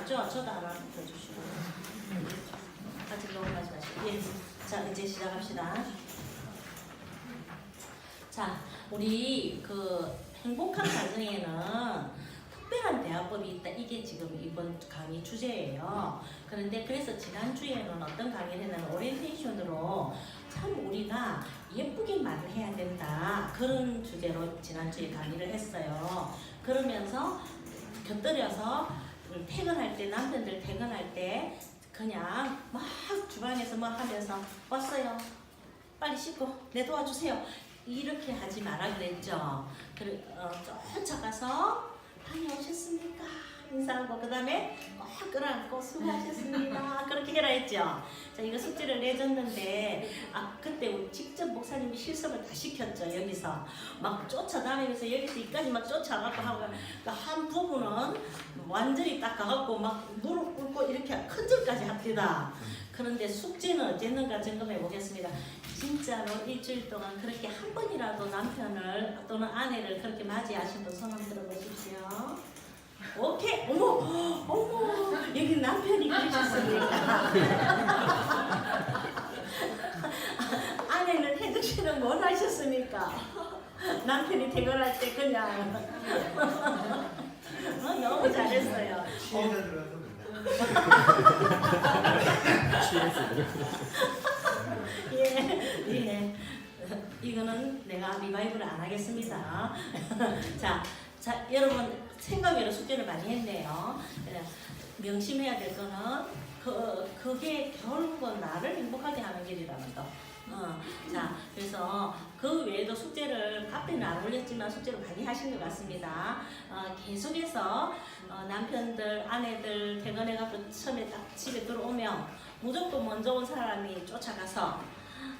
알죠? 저도 알아주시고. 아직 넘어가지 마시고. 예. 자, 이제 시작합시다. 자, 우리 그 행복한 가정에는 특별한 대화법이 있다. 이게 지금 이번 강의 주제예요. 그런데 그래서 지난주에는 어떤 강의를 했냐면 오리엔테이션으로 참 우리가 예쁘게 말을 해야 된다. 그런 주제로 지난주에 강의를 했어요. 그러면서 곁들여서 퇴근할 때, 남편들 퇴근할 때 그냥 막 주방에서 뭐 하면서 왔어요. 빨리 씻고 내 도와주세요. 이렇게 하지 마라 그랬죠. 쫓아가서 다녀오셨습니까? 인사하고 그 다음에 꼭 끌어안고 수고하셨습니다. 그렇게 해라 했죠. 자, 이거 숙제를 내줬는데 그때 직접 목사님이 실습을 다 시켰죠. 여기서 막 쫓아다니면서 여기서 이까지 막 쫓아가고 하고 한 부분은 완전히 딱 가갖고 막 무릎 꿇고 이렇게 큰 절까지 합니다. 그런데 숙제는 어쨌는가 점검해 보겠습니다. 진짜로 일주일 동안 그렇게 한 번이라도 남편을 또는 아내를 그렇게 맞이하신 분 손 한번 들어보십시오. 오케이. 어머 여기 남편이 그러셨습니까? 아내는 해주시는 못 하셨습니까? 남편이 퇴근할 때 그냥 너무 잘했어요. 취해서 들어서 예. 이거는 내가 리바이브를 안 하겠습니다. 자, 여러분 생각외로 숙제를 많이 했네요. 명심해야 될 거는 그게 결국은 나를 행복하게 하는 길이라는 거. 자, 그래서 그 외에도 숙제를 카페는 안 올렸지만 숙제를 많이 하신 것 같습니다. 계속해서 남편들, 아내들 퇴근해가지고 처음에 딱 집에 들어오면 무조건 먼저 온 사람이 쫓아가서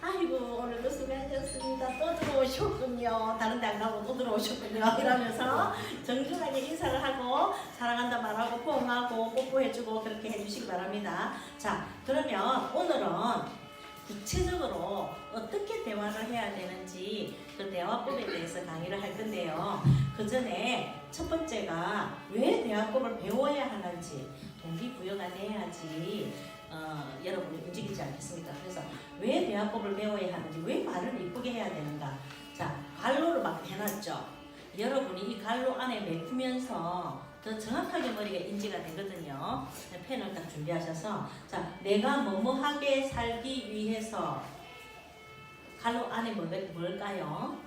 아이고 오늘도 수고하셨습니다. 또 들어오셨군요. 다른 데 안 가고 또 들어오셨군요. 이러면서 정중하게 인사를 하고 사랑한다 말하고 포옹하고 뽀뽀해주고 그렇게 해주시기 바랍니다. 자, 그러면 오늘은 구체적으로 어떻게 대화를 해야 되는지 그 대화법에 대해서 강의를 할 건데요. 그 전에 첫 번째가 왜 대화법을 배워야 하는지 동기부여가 돼야지 여러분이 움직이지 않겠습니까? 그래서 왜 대화법을 배워야 하는지, 왜 말을 이쁘게 해야 되는가? 자, 갈로를 막 해놨죠. 여러분이 이 갈로 안에 메꾸면서 더 정확하게 머리가 인지가 되거든요. 펜을 딱 준비하셔서 자, 내가 뭐뭐하게 살기 위해서 갈로 안에 뭘까요?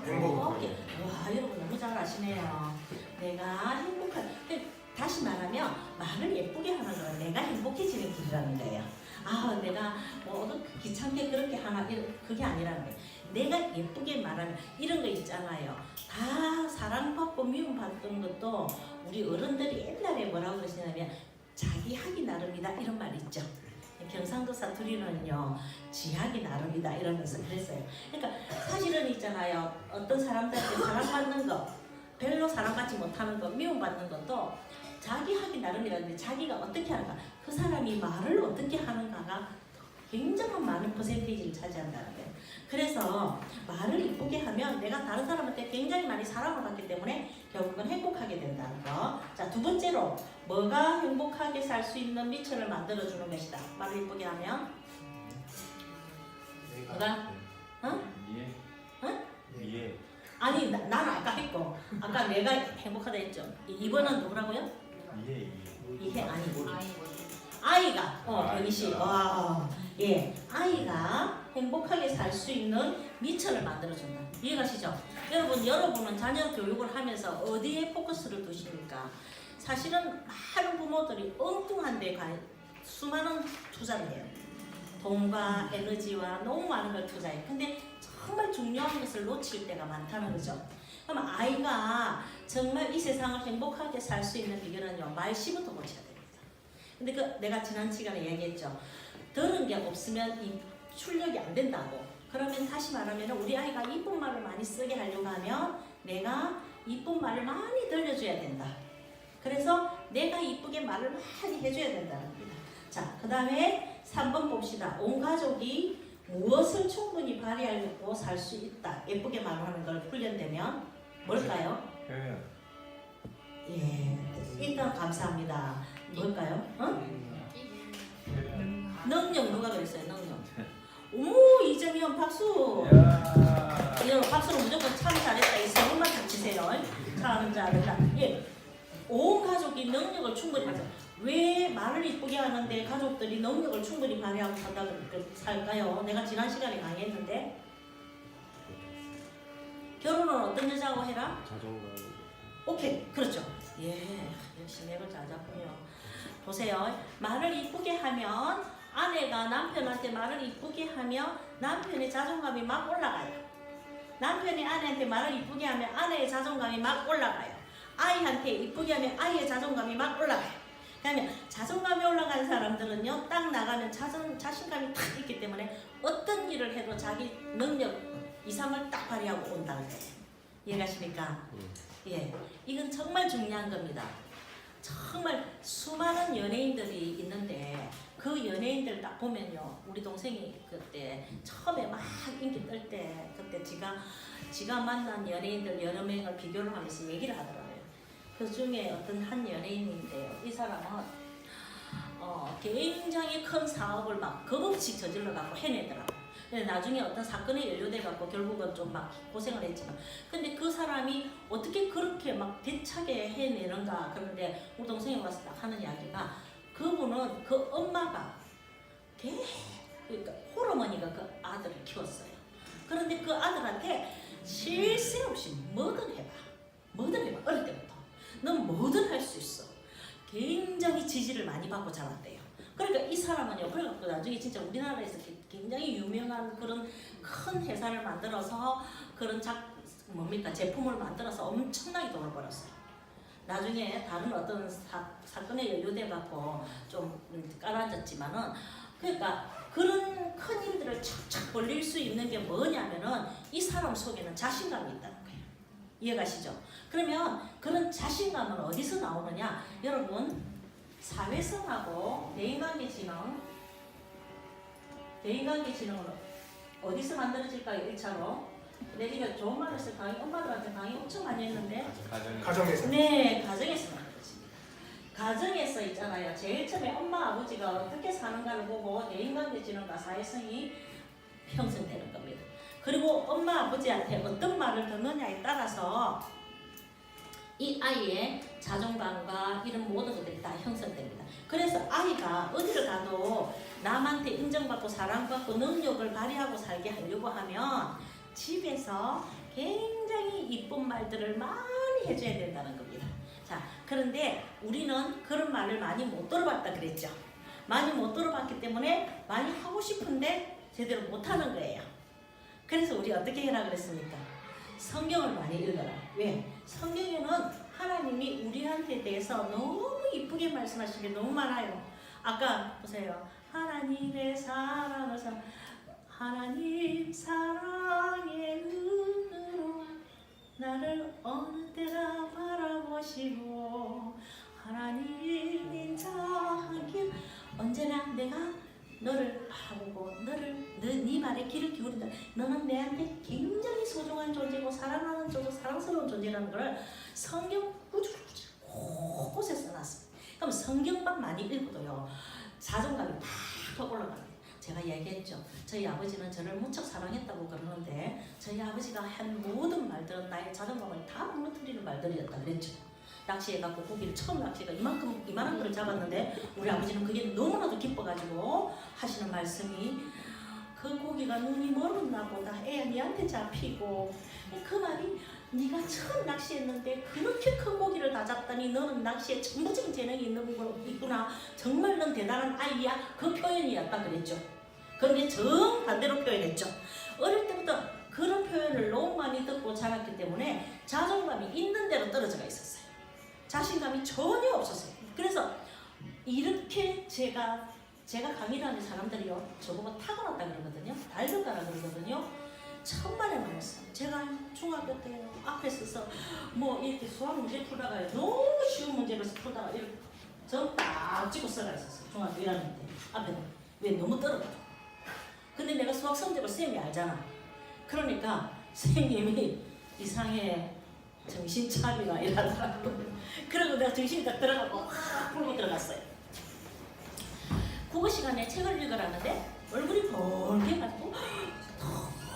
행복하게. 와, 여러분 너무 잘 아시네요. 내가 다시 말하면 말을 예쁘게 하는 건 내가 행복해지는 길이라는 거예요. 내가 뭐 귀찮게 그렇게 하나 그게 아니라는 거예요. 내가 예쁘게 말하면 이런 거 있잖아요. 다 사랑받고 미움받던 것도 우리 어른들이 옛날에 뭐라고 그러시냐면 자기 하기 나름이다 이런 말 있죠. 경상도 사투리는요 지하기 나름이다 이러면서 그랬어요. 그러니까 사실은 있잖아요. 어떤 사람들한테 사랑받는 거 별로 사랑받지 못하는 거 미움받는 것도 자기 하기 나름이라는데 자기가 어떻게 하는가 그 사람이 말을 어떻게 하는가가 굉장한 많은 퍼센테이지를 차지한다는 거예요. 그래서 말을 이쁘게 하면 내가 다른 사람한테 굉장히 많이 사랑을 받기 때문에 결국은 행복하게 된다는 거. 자, 두 번째로 뭐가 행복하게 살 수 있는 미천을 만들어주는 것이다. 말을 이쁘게 하면 뭐가? 이해. 이해. 아니 나는 아까 했고 아까 내가 행복하다 했죠. 2번은 누구라고요? 이해 아니고 아이가 변희씨 예, 아이가 행복하게 살 수 있는 미천을 만들어준다. 이해가시죠? 여러분은 자녀 교육을 하면서 어디에 포커스를 두십니까? 사실은 많은 부모들이 엉뚱한 데 수많은 투자를 해요. 돈과 에너지와 너무 많은 걸 투자해요. 근데 정말 중요한 것을 놓칠 때가 많다는 거죠. 그럼 아이가 정말 이 세상을 행복하게 살 수 있는 비결은요, 말씨부터 고쳐야 됩니다. 근데 내가 지난 시간에 얘기했죠. 들은 게 없으면 이 출력이 안 된다고. 그러면 다시 말하면 우리 아이가 이쁜 말을 많이 쓰게 하려고 하면 내가 이쁜 말을 많이 들려줘야 된다. 그래서 내가 이쁘게 말을 많이 해줘야 된다는 겁니다. 자, 그 다음에 3번 봅시다. 온 가족이 무엇을 충분히 발휘하고 살 수 있다. 예쁘게 말하는 걸 훈련되면 뭘까요? 표현. 예, 일단 감사합니다. 뭘까요? 누가 그랬어요? 능력. 오 이정현 박수. 야. 여러분 박수로 무조건 참 잘했다. 이 세 번만 딱 치세요. 참 잘했다. 예. 온 가족이 능력을 충분히 발휘. 왜 말을 이쁘게 하는데 가족들이 능력을 충분히 발휘하고 살까요? 내가 지난 시간에 강의했는데 결혼은 어떤 여자하고 해라? 자존감. 오케이 그렇죠. 예 역시 맥을 잘 잡군요. 보세요. 말을 이쁘게 하면 아내가 남편한테 말을 이쁘게 하면 남편의 자존감이 막 올라가요. 남편이 아내한테 말을 이쁘게 하면 아내의 자존감이 막 올라가요. 아이한테 이쁘게 하면 아이의 자존감이 막 올라가요. 그러면 자존감이 올라간 사람들은요 딱 나가면 자신감이 탁 있기 때문에 어떤 일을 해도 자기 능력 이상을 딱 발휘하고 온다는 거예요. 이해가십니까? 예, 이건 정말 중요한 겁니다. 정말 수많은 연예인들이 있는데 그 연예인들 딱 보면요 우리 동생이 그때 처음에 막 인기 뜰 때 그때 지가 만난 연예인들 여러 명을 비교를 하면서 얘기를 하더라고요. 그 중에 어떤 한 연예인인데요. 이 사람은 굉장히 큰 사업을 막 겁없이 저질러 갖고 해내더라고요. 근데 나중에 어떤 사건에 연루돼 갖고 결국은 좀 막 고생을 했지만 근데 그 사람이 어떻게 그렇게 막 대차게 해내는가 그런데 우리 동생이 와서 딱 하는 이야기가 그분은 그 엄마가 그러니까 홀어머니가 그 아들을 키웠어요. 그런데 그 아들한테 쉴 새 없이 뭐든 해봐 어릴 때부터 넌 뭐든 할 수 있어. 굉장히 지지를 많이 받고 자랐대요. 그러니까 이 사람은요 그래갖고 나중에 진짜 우리나라에서 굉장히 유명한 그런 큰 회사를 만들어서 그런 제품을 만들어서 엄청나게 돈을 벌었어요. 나중에 다른 어떤 사건에 연루돼갖고 좀 깔아졌지만은 그러니까 그런 큰 일들을 착착 벌릴 수 있는 게 뭐냐면은 이 사람 속에는 자신감이 있다는 거예요. 이해가시죠? 그러면 그런 자신감은 어디서 나오느냐? 여러분 사회성하고 대인관계지능은 어디서 만들어질까요? 1차로 내가 좋은 말을 해서 엄마들한테 강의 엄청 많이 했는데 가정에서. 네, 가정에서 만들어집니다. 가정에서 있잖아요. 제일 처음에 엄마 아버지가 어떻게 사는가를 보고 대인관계지능과 사회성이 형성되는 겁니다. 그리고 엄마 아버지한테 어떤 말을 듣느냐에 따라서 이 아이의 자존감과 이런 모든 것들이 다 형성됩니다. 그래서 아이가 어디를 가도 남한테 인정받고 사랑받고 능력을 발휘하고 살게 하려고 하면 집에서 굉장히 이쁜 말들을 많이 해줘야 된다는 겁니다. 자, 그런데 우리는 그런 말을 많이 못 들어봤다 그랬죠. 많이 못 들어봤기 때문에 많이 하고 싶은데 제대로 못하는 거예요. 그래서 우리 어떻게 해라 그랬습니까? 성경을 많이 읽어라. 왜? 성경에는 하나님이 우리한테 대해서 너무 이쁘게 말씀하신 게 너무 많아요. 아까 보세요. 하나님의 사랑을 하나님 사랑의 눈으로 나를 어느 때나 바라보시고 하나님 인자하길 언제나 내가 너를 바라보고 네 말에 귀를 기울인다. 너는 내한테 굉장히 소중한 존재고 사랑하는 존재, 사랑스러운 존재라는 걸 성경 곳곳에 써놨습니다. 그럼 성경만 많이 읽어도요 자존감이 팍 올라가요. 제가 얘기했죠. 저희 아버지는 저를 무척 사랑했다고 그러는데 저희 아버지가 한 모든 말들은 나의 자존감을 다 무너뜨리는 말들이었다 그랬죠. 낚시해갖고 고기를 처음 낚시가 이만한 거를 잡았는데 우리 아버지는 그게 너무나도 기뻐가지고 하시는 말씀이 그 고기가 눈이 멀었나 보다. 애야 니한테 잡히고 그 말이 네가 처음 낚시했는데 그렇게 큰 고기를 다 잡다니 너는 낚시에 전부적인 재능이 있구나. 정말 넌 대단한 아이야. 그 표현이었다 그랬죠. 그런데 정반대로 표현했죠. 어릴 때부터 그런 표현을 너무 많이 듣고 자랐기 때문에 자존감이 있는 대로 떨어져가 있었어요. 자신감이 전혀 없었어요. 그래서 이렇게 제가 강의를 하는 사람들이요 저보고 타고났다 그러거든요. 달렸다라 그러거든요. 천만의 말씀. 제가 중학교 때 앞에 서서 뭐 이렇게 수학 문제 풀다가 너무 쉬운 문제를 풀다가 이렇게 딱 찍고 써가 있었어요. 중학교 1학년 때 앞에 왜 너무 떨어져. 근데 내가 수학 성적을 쌤이 알잖아. 그러니까 선생님이 이상해 정신 차리라 이러더라고. 그러고 내가 정신이 딱 들어가고 확 풀고 들어갔어요. 국어 시간에 책을 읽으라는데 얼굴이 벌게가지고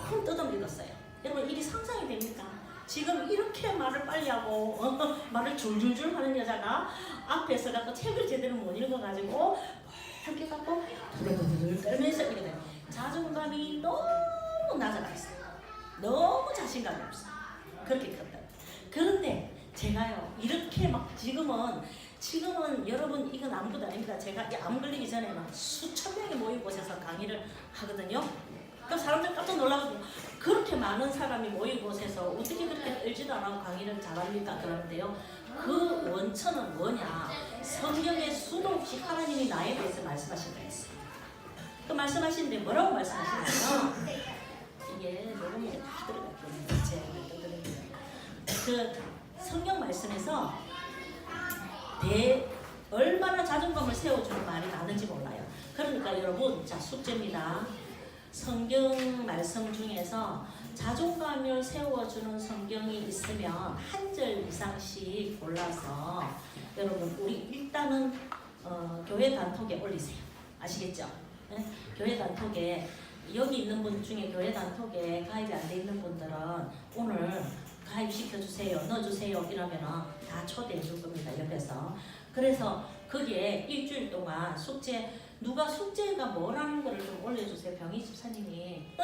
텅 떠덤비었어요. 여러분 이게 상상이 됩니까? 지금 이렇게 말을 빨리 하고 말을 줄줄줄 하는 여자가 앞에서 갖고 책을 제대로 못 읽어가지고 이렇게 갖고 두들두들 떨면서 이렇게 돼요. 자존감이 너무 낮아가 있어요. 너무 자신감이 없어요. 그렇게 컸다. 그런데 제가요 이렇게 막 지금은 여러분 이건 아무것도 아닙니다. 제가 암 걸리기 전에 막 수천 명이 모인 곳에서 강의를 하거든요. 그럼 사람들 깜짝 놀라거든요. 그렇게 많은 사람이 모인 곳에서 어떻게 그렇게 떨지도 않고 강의를 잘합니까? 그러는데요. 그 원천은 뭐냐? 성경에 수도 없이 하나님이 나에 대해서 말씀하신다 했어요. 그 말씀하시는데 뭐라고 말씀하시냐면 이게 녹음이 다 들어갔거든요. 그 성경 말씀에서 얼마나 자존감을 세워주는 말이 많은지 몰라요. 그러니까 여러분 자 숙제입니다. 성경 말씀 중에서 자존감을 세워주는 성경이 있으면 한 절 이상씩 골라서 여러분 우리 일단은 교회 단톡에 올리세요. 아시겠죠? 네? 교회 단톡에 여기 있는 분 중에 교회 단톡에 가입이 안 돼 있는 분들은 오늘 가입시켜주세요, 넣어주세요 이러면은 다 초대해 줄 겁니다. 옆에서. 그래서 거기에 일주일 동안 누가 숙제가 뭐라는 거를 좀 올려주세요. 병희 집사님이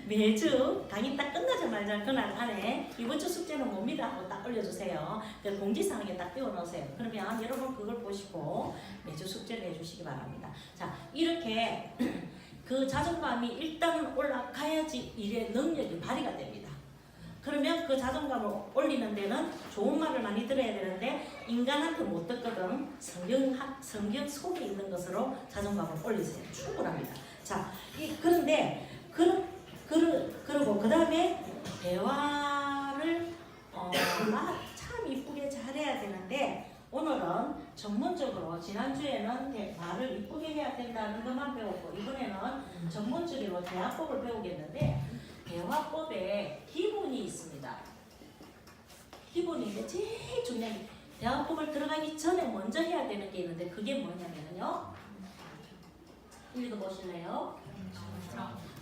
매주 강의 딱 끝나자마자 그날 안에 이번 주 숙제는 뭡니다 하고 딱 올려주세요. 그 공지사항에 딱 띄워놓으세요. 그러면 여러분 그걸 보시고 매주 숙제를 해주시기 바랍니다. 자 이렇게 그 자존감이 일단은 올라가야지 일의 능력이 발휘가 됩니다. 그러면 그 자존감을 올리는 데는 좋은 말을 많이 들어야 되는데 인간한테 못 듣거든. 성경 속에 있는 것으로 자존감을 올리세요. 충분합니다. 자, 그런데 그리고 그 다음에 대화를 참 이쁘게 잘해야 되는데 오늘은 전문적으로 지난주에는 말을 이쁘게 해야 된다는 것만 배웠고 이번에는 전문적으로 대화법을 배우겠는데 대화법에 기본이 있습니다. 기본인데 제일 중요한 게 대화법을 들어가기 전에 먼저 해야 되는 게 있는데 그게 뭐냐면요. 읽어보실래요?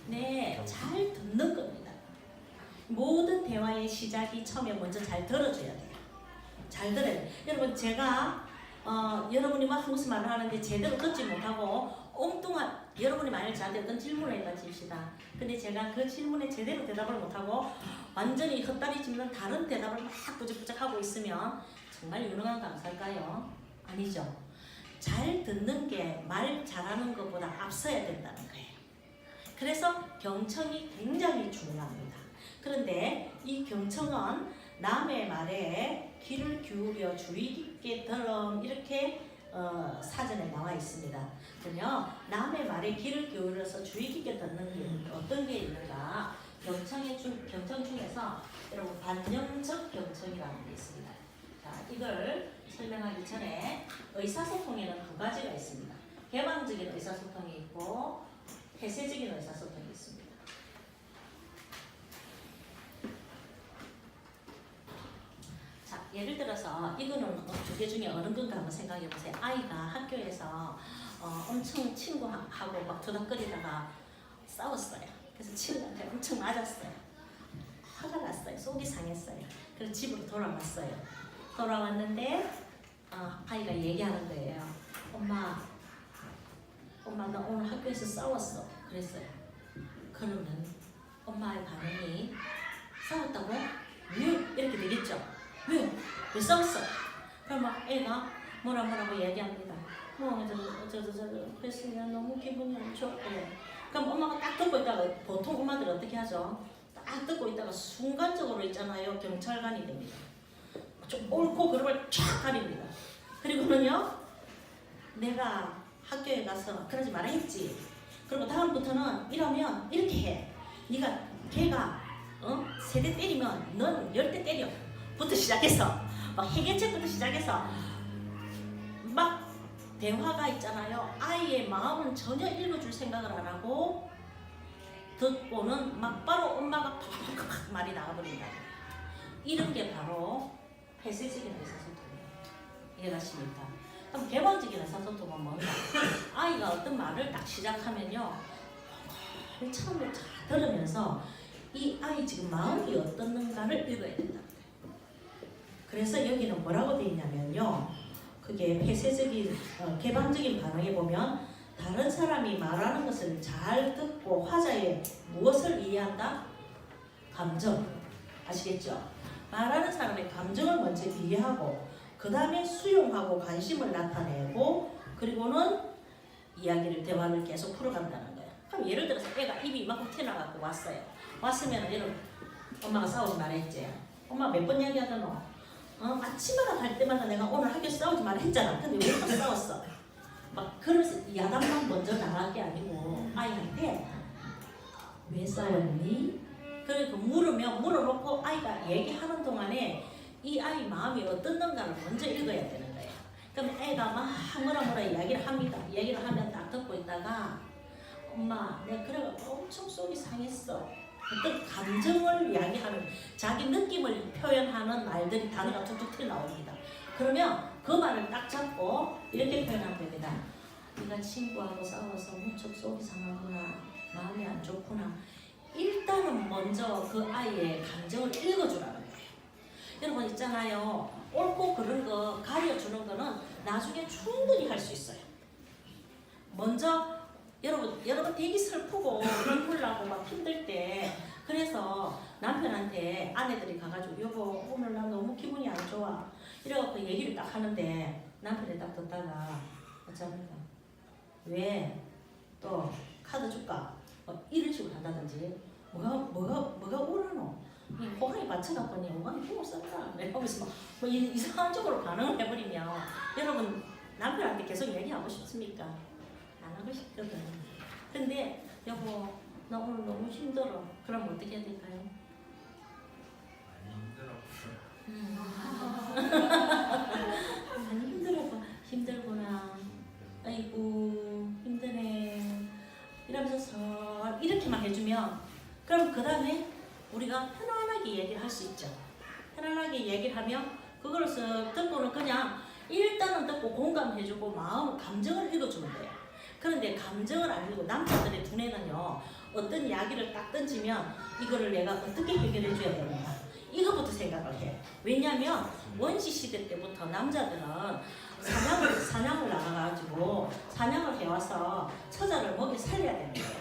네, 잘 듣는 겁니다. 모든 대화의 시작이 처음에 먼저 잘 들어줘야 돼요. 잘 들어야 돼요. 여러분 제가 여러분이 막 무슨 말을 하는데 제대로 듣지 못하고 엉뚱한 여러분이 만약 저한테 어떤 질문을 했다 칩시다. 근데 제가 그 질문에 제대로 대답을 못하고 완전히 헛다리 짚는 다른 대답을 막 부적부적 하고 있으면 정말 유능한 강사일까요? 아니죠. 잘 듣는 게 말 잘하는 것보다 앞서야 된다는 거예요. 그래서 경청이 굉장히 중요합니다. 그런데 이 경청은 남의 말에 귀를 기울여 주의 깊게 들음 이렇게 사전에 나와 있습니다. 그러면 남의 말에 귀를 기울여서 주의 깊게 듣는 게 어떤 게 있는가? 경청 중에서 여러분 반영적 경청이라는 게 있습니다. 자, 이걸 설명하기 전에 의사소통에는 두 가지가 있습니다. 개방적인 의사소통이 있고 폐쇄적인 의사소통이 있습니다. 자, 예를 들어서 이거는 두 개 중에 어느 건가 한번 생각해 보세요. 아이가 학교에서 엄청 친구하고 막 투닥거리다가 싸웠어요. 그래서 친구한테 엄청 맞았어요. 화가 났어요. 속이 상했어요. 그래서 집으로 돌아왔어요. 돌아왔는데 아이가 얘기하는 거예요. 엄마 나 오늘 학교에서 싸웠어. 그랬어요. 그러면 엄마의 반응이 싸웠다고? 왜? 이렇게 되겠죠? 왜 싸웠어? 그럼 애가 뭐라고 얘기합니다. 그랬으면 너무 기분이 안 좋아. 그럼 엄마가 딱 듣고 있다가 보통 엄마들이 어떻게 하죠? 딱 듣고 있다가 순간적으로 있잖아요. 경찰관이 됩니다. 좀 옳고 그름을 쫙 가립니다. 그리고는요. 내가 학교에 가서 그러지 말아 했지. 그리고 다음부터는 이러면 이렇게 해. 걔가 3대 때리면 넌 10대 때려. 부터 시작해서 막 해결책부터 시작해서 막 대화가 있잖아요. 아이의 마음은 전혀 읽어줄 생각을 안 하고 듣고는 막 바로 엄마가 팍팍팍 말이 나가버린다. 이런 게 바로 폐쇄적인 의사소통이에요. 이해가십니까? 그럼 개방적인 의사소통은 뭔가? 아이가 어떤 말을 딱 시작하면요, 처음에 잘 들으면서 이 아이 지금 마음이 어떻는가를 읽어야 된다. 그래서 여기는 뭐라고 되어 있냐면요, 그게 폐쇄적인 개방적인 반응에 보면 다른 사람이 말하는 것을 잘 듣고 화자의 무엇을 이해한다? 감정. 아시겠죠? 말하는 사람의 감정을 먼저 이해하고 그 다음에 수용하고 관심을 나타내고 그리고는 이야기를 대화를 계속 풀어간다는 거예요. 그럼 예를 들어서 애가 입이 이만큼 튀어나가고 왔어요. 왔으면 얘는 엄마가 싸우지 말했지. 엄마 몇 번 이야기하잖아. 아침마다 갈 때마다 내가 오늘 학교 싸우지 말라 했잖아. 근데 왜 또 싸웠어? 막 그러면서 야단만 먼저 나갈 게 아니고 아이한테 왜 싸웠니? 그러니까 물어놓고 아이가 얘기하는 동안에 이 아이 마음이 어떻는가를 먼저 읽어야 되는 거예요. 그럼 애가 막 뭐라 이야기를 합니다. 얘기를 하면 딱 듣고 있다가 엄마 내가 그래가지고 엄청 속이 상했어. 어떤 감정을 이야기하는 자기 느낌을 표현하는 말들이 단어가 툭툭 튀어나옵니다. 그러면 그 말을 딱 잡고 이렇게 표현하면 됩니다. 네가 친구하고 싸워서 무척 속이 상하구나. 마음이 안 좋구나. 일단은 먼저 그 아이의 감정을 읽어주라는 거예요. 여러분 있잖아요. 옳고 그른 거 가려주는 거는 나중에 충분히 할 수 있어요. 먼저 여러분 되게 슬프고 눈물 나고 막 힘들 때 그래서 남편한테 아내들이 가가지고 여보 오늘 나 너무 기분이 안 좋아 이래갖고 얘기를 딱 하는데 남편이 딱 듣다가 어쩌니까 왜 또 카드 줄까 이런 식으로 한다든지 뭐가 오라노 이 호강이 받쳐놨더니 호강이 힘을 썼다 이러면서 뭐 이상한 쪽으로 반응을 해버리면 여러분 남편한테 계속 얘기하고 싶습니까? 안 하고 싶거든. 근데 여보 나 오늘 너무 힘들어. 그럼 어떻게 해야 될까요? 많이 힘들구나. 아이고 힘드네. 이러면서 이렇게만 해주면 그럼 그 다음에 우리가 편안하게 얘기를 할 수 있죠. 편안하게 얘기를 하면 그걸 듣고는 그냥 일단은 듣고 공감해주고 마음 감정을 읽어주면 돼요. 그런데 감정을 안 읽고 남자들의 두뇌는요 어떤 이야기를 딱 던지면 이거를 내가 어떻게 해결해 줘야 되는가 이거부터 생각을 해. 왜냐하면 원시 시대 때부터 남자들은 사냥을 나가가지고 사냥을 해와서 처자를 먹여 살려야 되는 거예요.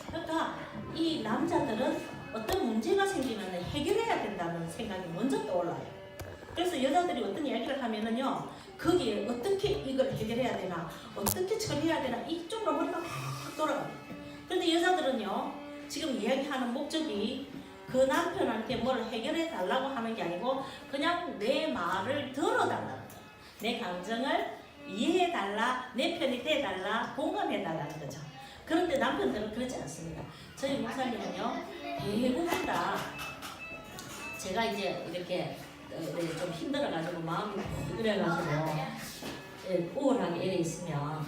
그러니까 이 남자들은 어떤 문제가 생기면 해결해야 된다는 생각이 먼저 떠올라요. 그래서 여자들이 어떤 이야기를 하면은요 거기에 어떻게 이걸 해결해야 되나 어떻게 처리해야 되나 이쪽으로 머리가 막 돌아갑니다. 그런데 여자들은요 지금 이야기하는 목적이 그 남편한테 뭘 해결해 달라고 하는 게 아니고 그냥 내 말을 들어달라는 거예요. 내 감정을 이해해 달라, 내 편이 돼 달라, 공감해 달라는 거죠. 그런데 남편들은 그렇지 않습니다. 저희 목사님은요 대부분 다 제가 이제 이렇게 좀 힘들어가지고 마음이 그래가지고 우울하게 이래 있으면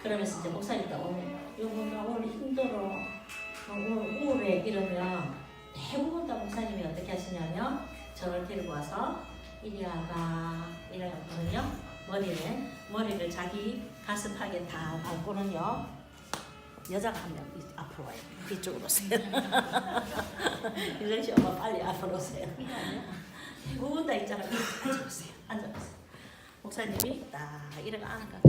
그러면서 이제 목사님도 여보 나 오늘 힘들어 오늘 우울해 이러면 대부분 다 목사님이 어떻게 하시냐면 저를 데리고 와서 이리 와봐 이래갖고는요 머리를 자기 가슴팍에 다 안고는요 여자가 한 명 앞으로 와요. 이쪽으로 오세요. 일정씨 엄마 빨리 앞으로 오세요. 대부분 다 있잖아. 앉아보세요. 목사님이 딱 이래가 안을까.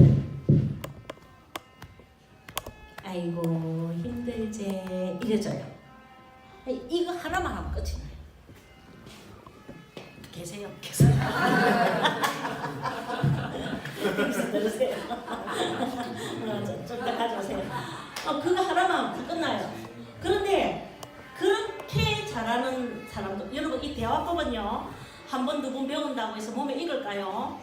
아이고 힘들제 이래줘요. 이거 하나만 하면 끝이 나요. 계세요. 들으세요. 좀 더 가져오세요. 그거 하나만 하면 끝나요. 그런데 그렇게 잘하는 사람도 여러분 이 대화법은요 한 번, 두 번 배운다고 해서 몸에 익을까요?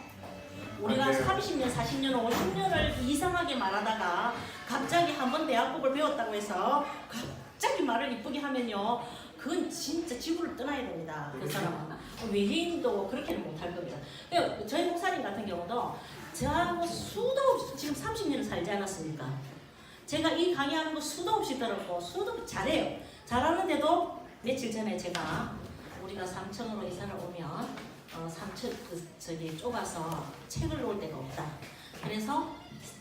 우리가 30년, 40년, 50년을 이상하게 말하다가 갑자기 한 번 대화법을 배웠다고 해서 갑자기 말을 이쁘게 하면요 그건 진짜 지구를 떠나야 됩니다. 그 사람은 외계인도 그렇게는 못할 겁니다. 저희 목사님 같은 경우도 저하고 수도 없이 지금 30년을 살지 않았습니까? 제가 이 강의하는 거 수도 없이 들었고 수도 잘해요. 잘하는데도 며칠 전에 제가 우리가 3층으로 이사를 오면 3층 저기 좁아서 책을 놓을 데가 없다. 그래서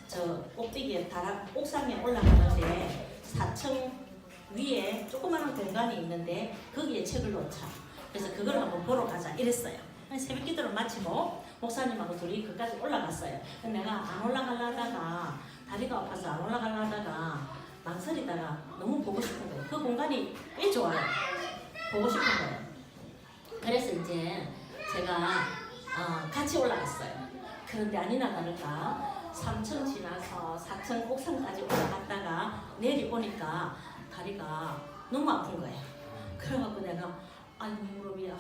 저 꼭대기에 옥상에 올라가는데 4층 위에 조그마한 공간이 있는데 거기에 책을 놓자. 그래서 그걸 한번 보러 가자 이랬어요. 새벽 기도를 마치고 목사님하고 둘이 그까지 올라갔어요. 내가 안 올라가려다가 다리가 아파서 안 올라가려다가 망설이다가 너무 보고 싶은 거예요. 그 공간이 꽤 좋아요. 보고 싶은 거예요. 그래서 이제 제가 같이 올라갔어요. 그런데 아니나 다를까 3층 지나서 4층 옥상까지 올라갔다가 내려오니까 다리가 너무 아픈 거예요. 그래갖고 내가 아이고 무릎이야,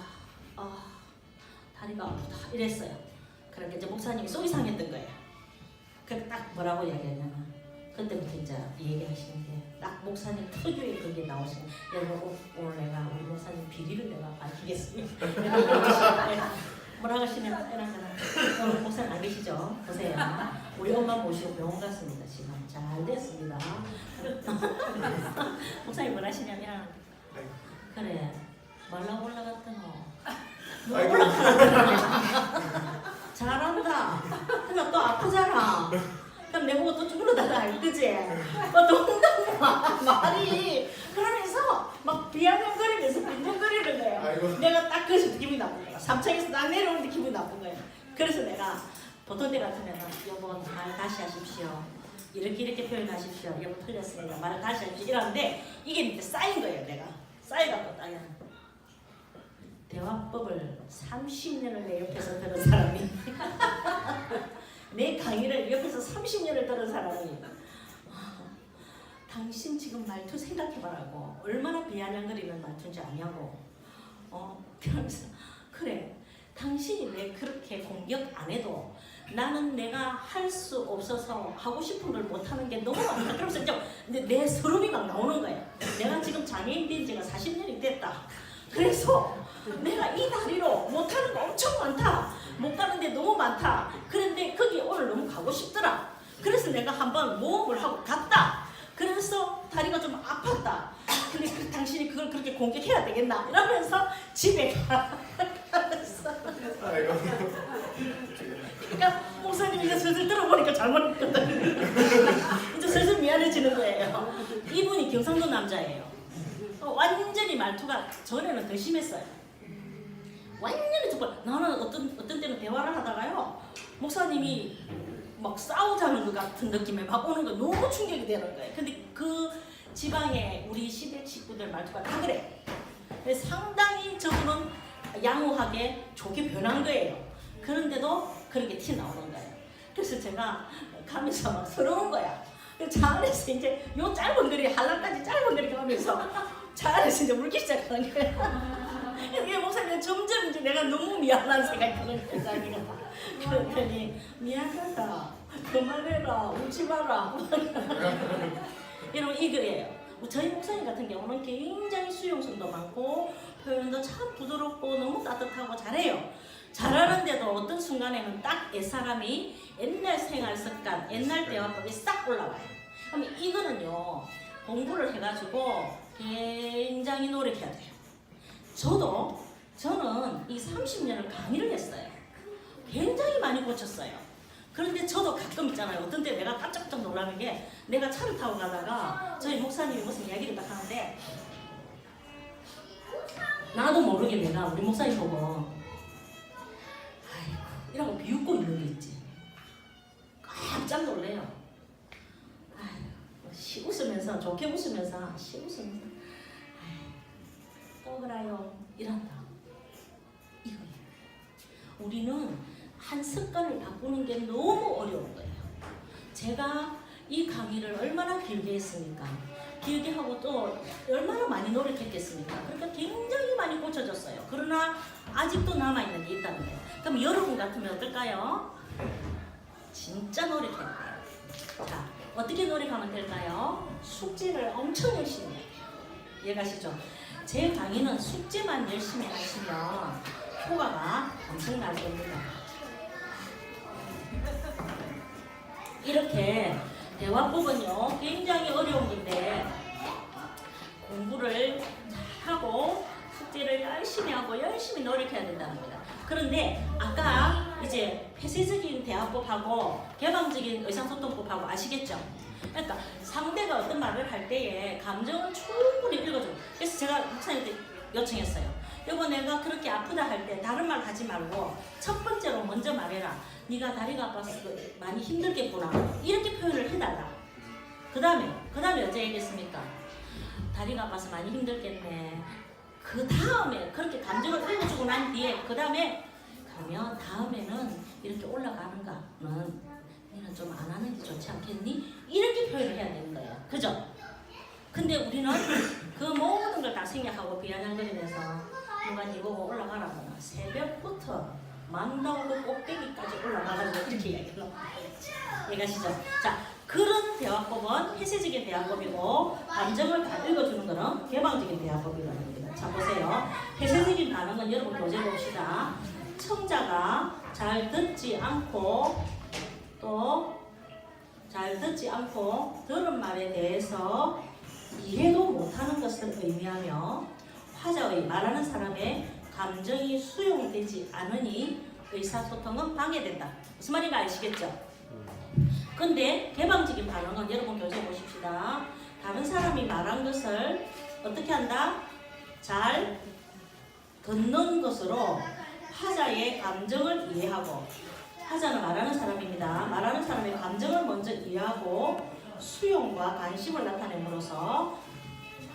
다리가 아프다 이랬어요. 그러니까 이제 목사님이 속이 상했던 거예요. 그래서 딱 뭐라고 이야기하냐면 그때부터 이제 얘기하시는데 딱 목사님 특유의 그게 나오시는 여러분 오늘 내가 우리 목사님 비리를 내가 밝히겠습니다. 뭐라고 하시냐면 오늘 목사님 안 계시죠? 보세요. 우리 엄마 모시고 병원 갔습니다. 지금 잘 됐습니다. 목사님 뭐라 하시냐면 그래 말라고 올라갔더노 잘한다. 근데 또 아프잖아. 그럼 내보고 또 죽으러다가 그지? 동동 말이 그러면서 막 비아냥거리면서 빈둥거리는 거예요. 아이고. 내가 딱 그래서 기분이 나쁜 거야. 3층에서 딱 내려오는데 기분이 나쁜 거예요. 그래서 내가 보통 때 같으면 여보 말 다시 하십시오. 이렇게 표현하십시오. 여보 틀렸습니다. 말을 다시 하십시오. 이러는데 이게 이제 쌓인 거예요. 내가 쌓여갖고 따야 대화법을 30년을 내 옆에서 들은 사람이 내 강의를 옆에서 30년을 들은 사람이 당신 지금 말투 생각해봐라고 얼마나 비아냥거리는 말투인지 아냐고 그러면서 그래 당신이 왜 그렇게 공격 안 해도 나는 내가 할 수 없어서 하고 싶은 걸 못하는 게 너무 많다. 그러면서 이제 내 서름이 막 나오는 거예요. 내가 지금 장애인 된 지가 40년이 됐다. 그래서 내가 이 다리로 못하는 거 엄청 많다. 못 가는데 너무 많다. 그런데 거기 오늘 너무 가고 싶더라. 그래서 내가 한번 모험을 하고 갔다. 그래서 다리가 좀 아팠다. 근데 당신이 그걸 그렇게 공격해야 되겠나? 이러면서 집에 가면서 그러니까 목사님 이제 슬슬 들어보니까 잘못했거든. 이제 슬슬 미안해지는 거예요. 이분이 경상도 남자예요. 완전히 말투가 전에는 더 심했어요. 완전히 정말 나는 어떤 때는 대화를 하다가요 목사님이 막 싸우자는 것 같은 느낌에 막 오는 거 너무 충격이 되는 거예요. 근데 그 지방에 우리 시댁 식구들 말투가 다 그래. 그래서 상당히 저분은 양호하게 좋게 변한 거예요. 그런데도 그렇게 티 나오는 거예요. 그래서 제가 가면서 막 서러운 거야. 차 안에서 이제 요 짧은 거리 한라까지 짧은 거리 가면서 차 안에서 이제 울기 시작하는 거예요. 이게 목사님 점점 이제 내가 너무 미안한 생각이 드는 거예요. 자기가 그랬더니 미안하다 그만해라 울지 마라 여러분 이거예요. 저희 목사님 같은 경우는 굉장히 수용성도 많고 표현도 참 부드럽고 너무 따뜻하고 잘해요. 잘하는데도 어떤 순간에는 딱 옛사람이 옛날 생활 습관 옛날 대화법이 싹 올라와요. 그럼 이거는요 공부를 해가지고 굉장히 노력해야 돼요. 저는 이 30년을 강의를 했어요. 굉장히 많이 고쳤어요. 그런데 저도 가끔 있잖아요. 어떤 때 내가 깜짝깜짝 놀라는 게 내가 차를 타고 가다가 저희 목사님이 무슨 이야기를 딱 하는데 나도 모르게 내가 우리 목사님 보고 아이고 이러고 비웃고 있는 게 있지. 깜짝 놀래요. 아이고 웃으면서 좋게 웃으면서 웃으면서 또 그래요 이란다. 이거예요. 우리는 한 습관을 바꾸는 게 너무 어려운 거예요. 제가 이 강의를 얼마나 길게 했습니까? 길게 하고 또 얼마나 많이 노력했겠습니까? 그러니까 굉장히 많이 고쳐졌어요. 그러나 아직도 남아있는 게 있다는 거예요. 그럼 여러분 같으면 어떨까요? 진짜 노력해야 돼요. 자, 어떻게 노력하면 될까요? 숙제를 엄청 열심히 해요. 이해가시죠? 제 강의는 숙제만 열심히 하시면 효과가 엄청날 겁니다. 이렇게 대화법은요 굉장히 어려운 건데 공부를 잘하고 숙제를 열심히 하고 열심히 노력해야 된다는 겁니다. 그런데 아까 이제 폐쇄적인 대화법하고 개방적인 의사소통법하고 아시겠죠? 그러니까 상대가 어떤 말을 할 때에 감정을 충분히 읽어줘. 그래서 제가 목사님한테 요청했어요. 여보 내가 그렇게 아프다 할 때 다른 말 하지 말고 첫 번째로 먼저 말해라. 네가 다리가 아파서 많이 힘들겠구나. 이렇게 표현을 해달라. 그 다음에 어째 얘기했습니까? 다리가 아파서 많이 힘들겠네. 그 다음에 그렇게 감정을 읽어주고 난 뒤에 그 다음에 그러면 다음에는 이렇게 올라가는가는 너는 좀 안 하는 게 좋지 않겠니? 이렇게 표현을 해야 되는 거예요. 그죠? 근데 우리는 그 모든 걸 다 생략하고 비아냥거리면서 누가 니 보고 올라가라거나 새벽부터 만나고 꼭대기까지 올라가가지고 이렇게 얘기해요. 이해가시죠? 자, 그런 대화법은 폐쇄적인 대화법이고 감정을 다 읽어주는 거는 개방적인 대화법이라는 겁니다. 자, 보세요. 폐쇄적인 반응은 여러분 교재 봅시다. 청자가 잘 듣지 않고 또 잘 듣지 않고 들은 말에 대해서 이해도 못하는 것을 의미하며 화자의 말하는 사람의 감정이 수용되지 않으니 의사소통은 방해된다. 무슨 말인지 아시겠죠? 근데 개방적인 반응은 여러분 교재 보십시다. 다른 사람이 말한 것을 어떻게 한다? 잘 듣는 것으로 화자의 감정을 이해하고 화자는 말하는 사람입니다. 말하는 사람의 감정을 먼저 이해하고 수용과 관심을 나타냄으로써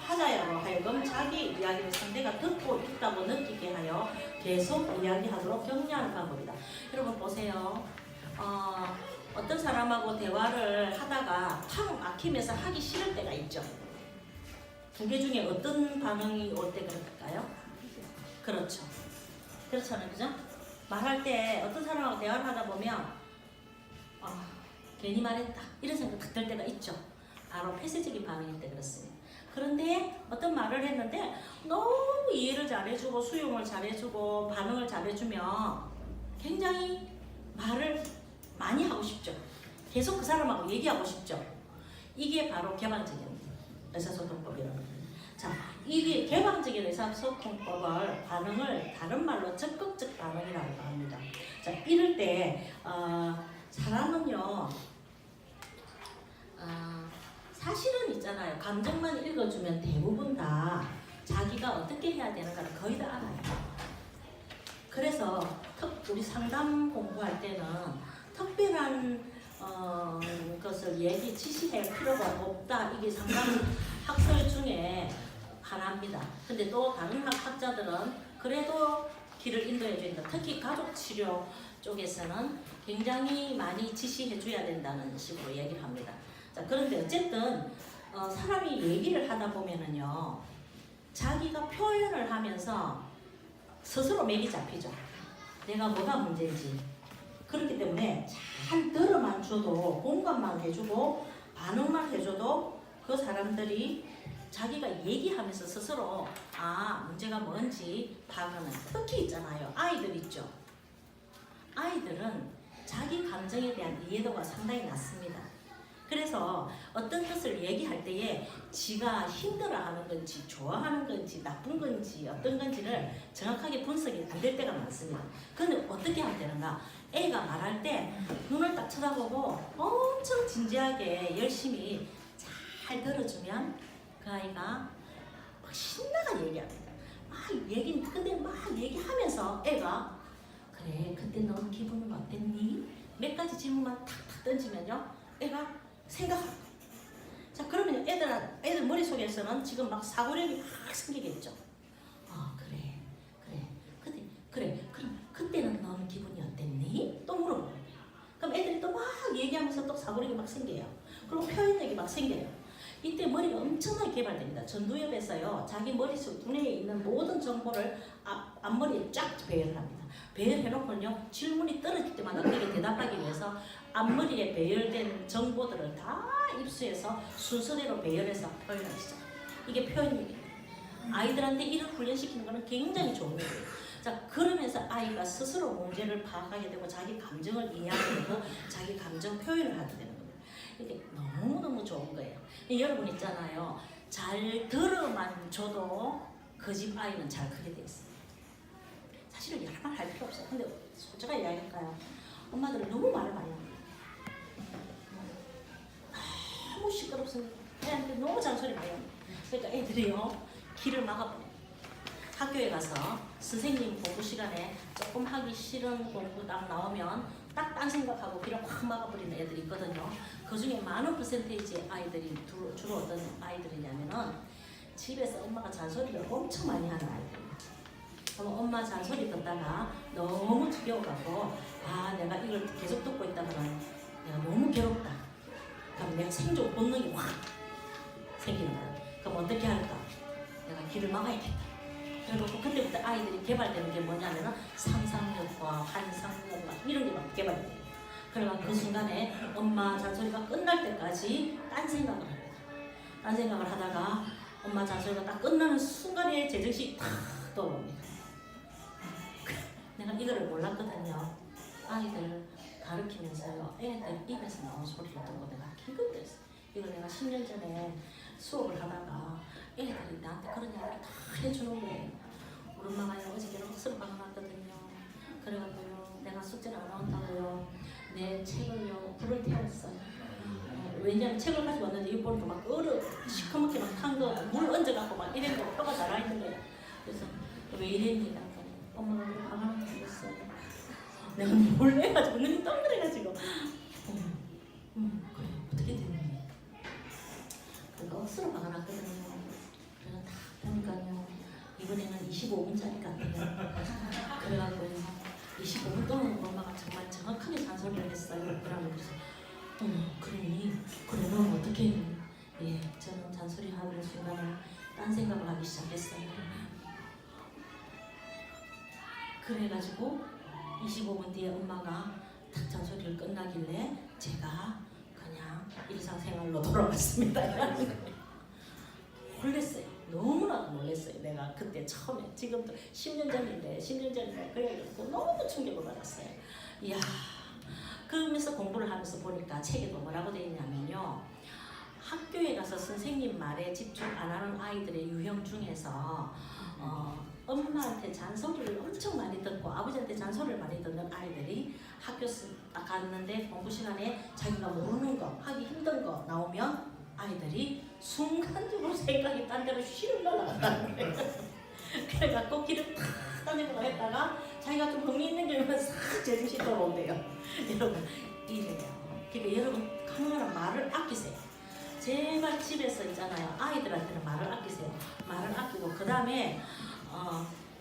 화자야로 하여금 자기 이야기를 상대가 듣고 있다고 느끼게 하여 계속 이야기하도록 격려하는 방법이다. 여러분 보세요. 어떤 사람하고 대화를 하다가 탁 막히면서 하기 싫을 때가 있죠. 두 개 중에 어떤 반응이 올 때 그럴까요? 그렇죠. 그렇잖아요. 그죠? 말할 때 어떤 사람하고 대화를 하다 보면 괜히 말했다 이런 생각 딱 들 때가 있죠. 바로 폐쇄적인 반응일 때 그렇습니다. 그런데 어떤 말을 했는데 너무 이해를 잘해주고 수용을 잘해주고 반응을 잘해주면 굉장히 말을 많이 하고 싶죠. 계속 그 사람하고 얘기하고 싶죠. 이게 바로 개방적인 의사소통법이라는 거예요. 자, 이게 개방적인 의사소통법을 반응을 다른 말로 적극적 반응이라고 합니다. 자, 이럴 때 사람은요 사실은 있잖아요. 감정만 읽어주면 대부분 다 자기가 어떻게 해야 되는가를 거의 다 알아요. 그래서 우리 상담 공부할 때는 특별한 것을 지시할 필요가 없다. 이게 상담 학설 중에 하나입니다. 근데 또 다른 학자들은 그래도 길을 인도해 준다. 특히 가족치료 쪽에서는 굉장히 많이 지시해 줘야 된다는 식으로 얘기를 합니다. 자, 그런데 어쨌든 사람이 얘기를 하다 보면은요 자기가 표현을 하면서 스스로 맥이 잡히죠. 내가 뭐가 문제인지. 그렇기 때문에 잘 들어만 줘도 공감만 해주고 반응만 해줘도 그 사람들이 자기가 얘기하면서 스스로 문제가 뭔지 파악하는. 특히 있잖아요. 아이들 있죠. 아이들은 자기 감정에 대한 이해도가 상당히 낮습니다. 그래서 어떤 것을 얘기할 때에 지가 힘들어하는 건지 좋아하는 건지 나쁜 건지 어떤 건지를 정확하게 분석이 안 될 때가 많습니다. 그런데 어떻게 하면 되는가? 애가 말할 때 눈을 딱 쳐다보고 엄청 진지하게 열심히 잘 들어주면 그 아이가 막 신나게 얘기합니다. 근데 막 얘기하면서 애가 그래 그때 넌 기분은 어땠니? 몇 가지 질문만 탁탁 던지면요 애가 생각하고. 자, 그러면 애들 머릿속에서는 지금 막 사고력이 막 생기겠죠. 그래. 그럼 그때는 너는 기분이 어땠니? 또 물어봐요. 그럼 애들이 또 막 얘기하면서 또 사고력이 막 생겨요. 그리고 표현력이 막 생겨요. 이때 머리가 엄청나게 개발됩니다. 전두엽에서요, 자기 머릿속 두뇌에 있는 모든 정보를 앞머리에 쫙 배열을 합니다. 배열해놓고요, 질문이 떨어질 때마다 그에게 대답하기 위해서 앞머리에 배열된 정보들을 다 입수해서 순서대로 배열해서 표현하기 시작. 이게 표현력입니다. 아이들한테 이런 훈련시키는 것은 굉장히 좋은 거예요. 자, 그러면서 아이가 스스로 문제를 파악하게 되고 자기 감정을 이해하게 되고 자기 감정 표현을 하게 되는 겁니다. 이게 너무너무 좋은 거예요. 여러분 있잖아요. 잘 들어만 줘도 그 집 아이는 잘 크게 돼 있어요. 사실은 여러 말 할 필요 없어요. 근데 솔직하게 이야기할까요? 엄마들은 너무 말을 많이 합니다. 너무 시끄럽습니다. 애한테 너무 잔소리 많이 합니다. 그러니까 애들이요 길을 막아버려요. 학교에 가서 선생님 공부 시간에 조금 하기 싫은 공부 딱 나오면 딱 딴 생각하고 길을 확 막아버리는 애들이 있거든요. 그 중에 많은 퍼센테이지의 아이들이 주로 어떤 아이들이냐면은 집에서 엄마가 잔소리를 엄청 많이 하는 아이들입니다. 그럼 엄마 잔소리 듣다가 너무 지겨워갖고 아 내가 이걸 계속 듣고 있다 그러면 내가 너무 괴롭다. 그럼 내가 생존 본능이 확 생기는 거야. 그럼 어떻게 할까? 내가 길을 막아야겠다. 그리고 그때부터 아이들이 개발되는 게 뭐냐면은 상상력과 환상력과 이런 게 막 개발돼요. 그러면 그 순간에 엄마 잔소리가 끝날 때까지 딴 생각을 합니다. 딴 생각을 하다가 엄마 잔소리가 딱 끝나는 순간에 제정신이 탁 떠오릅니다. 내가 이거를 몰랐거든요. 아이들 가르치면서요. 애들 입에서 나온 소리를 듣고 내가 기겁했어요. 이걸 내가 10년 전에 수업을 하다가 애들이 나한테 그런 이야기를 다 해주는 거예요. 우리 엄마가요 어저께는 억수로 박아놨거든요. 그래가지고요 내가 숙제를 안 한다고요 내 책을요 불을 태웠어요. 왜냐면 책을 가지고 왔는데 이거 보니까 막 얼어 시커멓게 막 탄 거 물 얹어갖고 막 이랬는데 뼈가 날아있는 거예요. 그래서 왜 이랬니? 엄마가 왜 박아놓고 그랬어요. 내가 몰래 해가지고 눈이 동그래가지고 그래 어떻게 됐니? 그러니까 억수로 박아놨거든요. 그래서 다 보니까요 이번에는 25분짜리 같아요. 그래가지고 25분 동안 엄마가 정말 정확하게 잔소리를 했어요. 그러면서 그러니 그래 너 어떻게 했니? 예 저는 잔소리 하는 순간에 딴 생각을 하기 시작했어요. 그래가지고 25분 뒤에 엄마가 탁 잔소리를 끝나길래 제가 그냥 일상생활로 돌아갔습니다. 놀랬어요. 너무나도 놀랬어요. 내가 그때 처음에 지금도 10년 전인데 그래가지고 너무 충격을 받았어요. 이야 그러면서 공부를 하면서 보니까 책에도 뭐라고 되어 있냐면요. 학교에 가서 선생님 말에 집중 안 하는 아이들의 유형 중에서 엄마한테 잔소리를 엄청 많이 듣고 아버지한테 잔소리를 많이 듣는 아이들이 학교 딱 갔는데 공부 시간에 자기가 모르는 거 하기 힘든 거 나오면 아이들이 순간적으로 생각이 딴 데로 휘를 날아간다는 거예요. 그래갖고 길을 탁 생각을 했다가 자기가 좀 흥미있는 게 오면 싹 제정신 돌아온대요. 여러분 이래요. 그러니까 여러분 강렬한 말을 아끼세요. 제발 집에서 있잖아요. 아이들한테는 말을 아끼세요. 말을 아끼고 그 다음에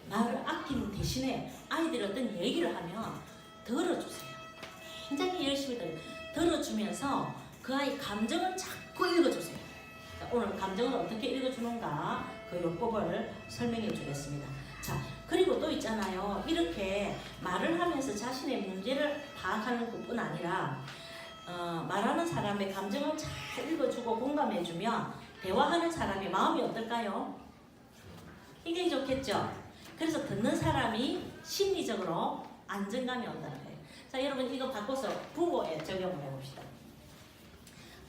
말을 아끼는 대신에 아이들이 어떤 얘기를 하면 들어주세요. 굉장히 열심히 들어주면서 그 아이 감정을 자꾸 읽어주세요. 자, 오늘 감정을 어떻게 읽어주는가 그 요법을 설명해 주겠습니다. 자, 그리고 또 있잖아요. 이렇게 말을 하면서 자신의 문제를 파악하는 것뿐 아니라 말하는 사람의 감정을 잘 읽어주고 공감해주면 대화하는 사람의 마음이 어떨까요? 굉장히 좋겠죠? 그래서 듣는 사람이 심리적으로 안정감이 온다는 거예요. 자, 여러분 이거 바꿔서 부부에 적용을 해봅시다.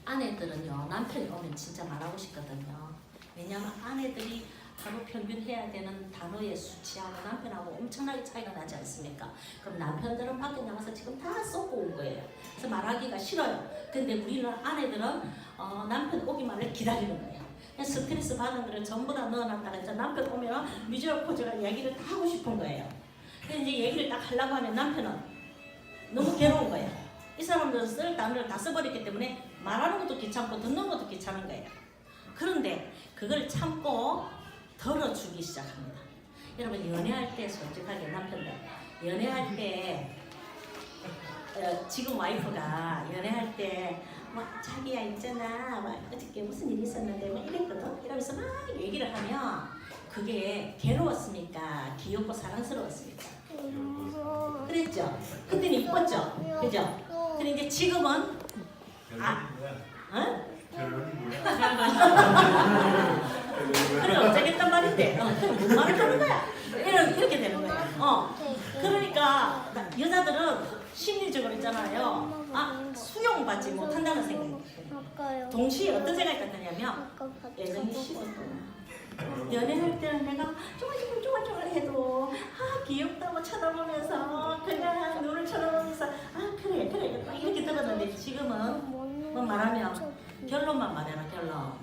아내들은요 남편이 오면 진짜 말하고 싶거든요. 왜냐하면 아내들이 하루 평균 해야 되는 단어의 수치하고 남편하고 엄청나게 차이가 나지 않습니까? 그럼 남편들은 밖에 나가서 지금 다 쏟고 온 거예요. 그래서 말하기가 싫어요. 근데 우리는 아내들은 남편 오기만을 기다리는 거예요. 그냥 스트레스 받은 거를 전부 다 넣어놨다가 이제 남편 오면 뮤지컬 포즈가 얘기를 다 하고 싶은 거예요. 근데 이제 얘기를 딱 하려고 하면 남편은 너무 괴로운 거예요. 이 사람들은 쓸 단어를 다 써버렸기 때문에 말하는 것도 귀찮고 듣는 것도 귀찮은 거예요. 그런데 그걸 참고 덜어주기 시작합니다. 여러분 연애할 때 솔직하게 남편들 연애할 때 지금 와이프가 연애할 때 막 자기야 있잖아 막 어저께 무슨 일이 있었는데 막 이랬거든 이러면서 막 얘기를 하면 그게 괴로웠습니까? 귀엽고 사랑스러웠습니까? 그랬죠? 그때는 이뻤죠? 그죠? 근데 이제 지금은 결론이 뭐야? 그래 어쩌겠단 말인데 그럼 뭔 말을 하는 거야? 이렇게 되는 거야. 그러니까 여자들은 심리적으로 있잖아요. 아, 수용받지 못한다는 생각이 들어요. 동시에 어떤 생각이 드냐면 예전에 씹었구나. 연애할 때는 내가 쪼글쪼글 해도 아 귀엽다고 쳐다보면서 그냥 눈을 쳐다보면서 아 그래 막 이렇게 들었는데 지금은 뭐 말하면 결론만 말해라 결론.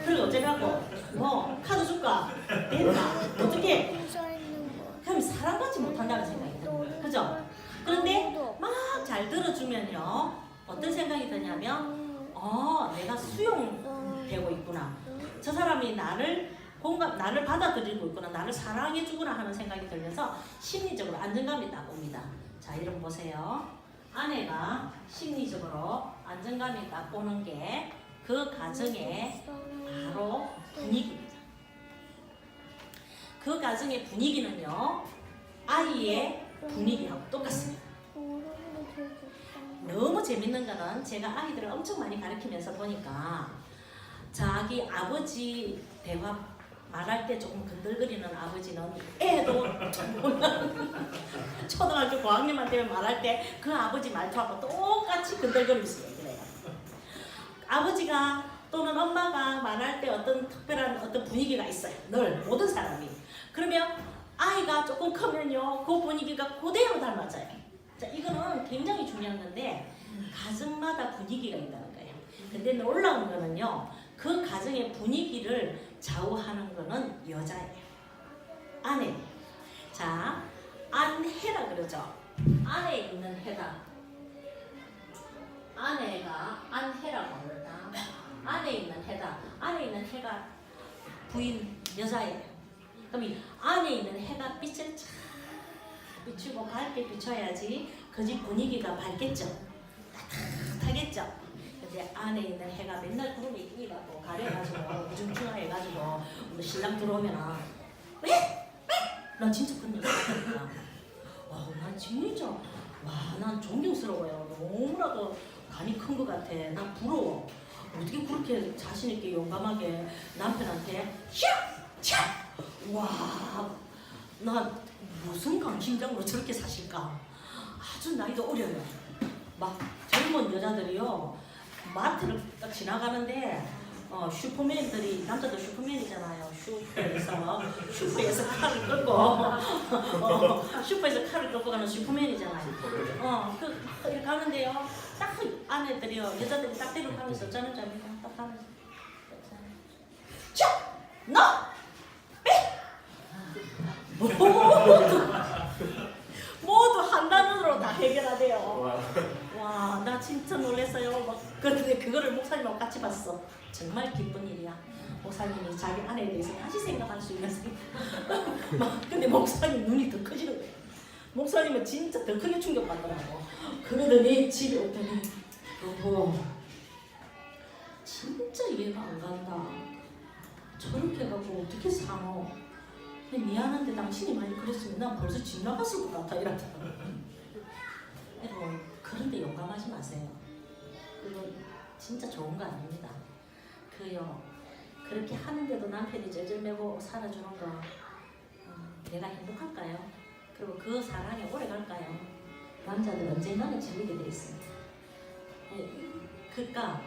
그래 어쩌라고 뭐 카드 줄까? 된다. 어떻게? 그럼 사랑받지 못한다는 생각이 듭니다. 그죠? 그런데 막 잘 들어주면요 어떤 생각이 드냐면 내가 수용되고 있구나. 저 사람이 나를 받아들이고 있구나. 나를 사랑해주구나 하는 생각이 들면서 심리적으로 안정감이 딱 옵니다. 자, 여러분 보세요. 아내가 심리적으로 안정감이 딱 오는 게 그 가정의 바로 분위기입니다. 그 가정의 분위기는요 아이의 분위기하고 똑같습니다. 너무 재밌는 거는 제가 아이들을 엄청 많이 가르치면서 보니까 자기 아버지 대화 말할 때 조금 건들거리는 아버지는 애도 초등학교 고학년만 되면 말할 때 그 아버지 말투하고 똑같이 건들거리면서 얘기를 해요. 아버지가 또는 엄마가 말할 때 어떤 특별한 어떤 분위기가 있어요. 늘 모든 사람이. 그러면 아이가 조금 크면요 그 분위기가 그대로 닮아져요. 자, 이거는 굉장히 중요한 건데 가정마다 분위기가 있다는 거예요. 근데 놀라운 거는요 그 가정의 분위기를 좌우하는 거는 여자예요. 아내. 자, 안해라 그러죠. 안에 있는 해다. 아내가 안해라고 합니다. 안에 있는 해다. 안에 있는 해가 부인 여자예요. 그럼 이 안에 있는 해가 빛을 쫙 비추고 밝게 비춰야지 그 집 분위기가 밝겠죠. 따뜻하겠죠. 근데 안에 있는 해가 맨날 구름에 끼고 가려가지고 우중충해가지고 신랑 들어오면은 왜? 난 진짜 그런 얘기 하니까 난 진짜 난 존경스러워요. 너무나도 간이 큰 것 같아. 난 부러워. 어떻게 그렇게 자신 있게 용감하게 남편한테 나 무슨 강심장으로 저렇게 사실까? 아주 나이도 어려요. 막 젊은 여자들이요 마트를 딱 지나가는데 슈퍼맨들이 남자도 슈퍼맨이잖아요. 슈퍼에서 칼을 끌고 슈퍼에서 칼을 끌고 가는 슈퍼맨이잖아요. 이렇게 가는데요. 딱 아내들이요 여자들이 딱 데려가면서 어쩌는 줄 압니까? 딱 가면서 너! 모두 한 단어로 다 해결하대요. 와, 나 진짜 놀랐어요. 막 그런데 그거를 목사님하고 같이 봤어. 정말 기쁜 일이야. 목사님이 자기 아내에 대해서 다시 생각할 수 있는 막 근데 목사님 눈이 더 커지는 거예요. 목사님은 진짜 더 크게 충격받더라고. 그러더니 집에 오더니 여보 진짜 이해가 안 간다. 저렇게 해갖고 어떻게 사노? 근데 미안한데 당신이 많이 그랬으면 난 벌써 집 나갔을 것 같아 이러잖아. 여러분 그런데 용감하지 마세요. 그거 진짜 좋은 거 아닙니다. 그렇게 하는데도 남편이 쩔쩔매고 살아주는 거 내가 행복할까요? 그리고 그 사랑이 오래 갈까요? 남자들 언젠가는 질리게 돼 있습니다. 그러니까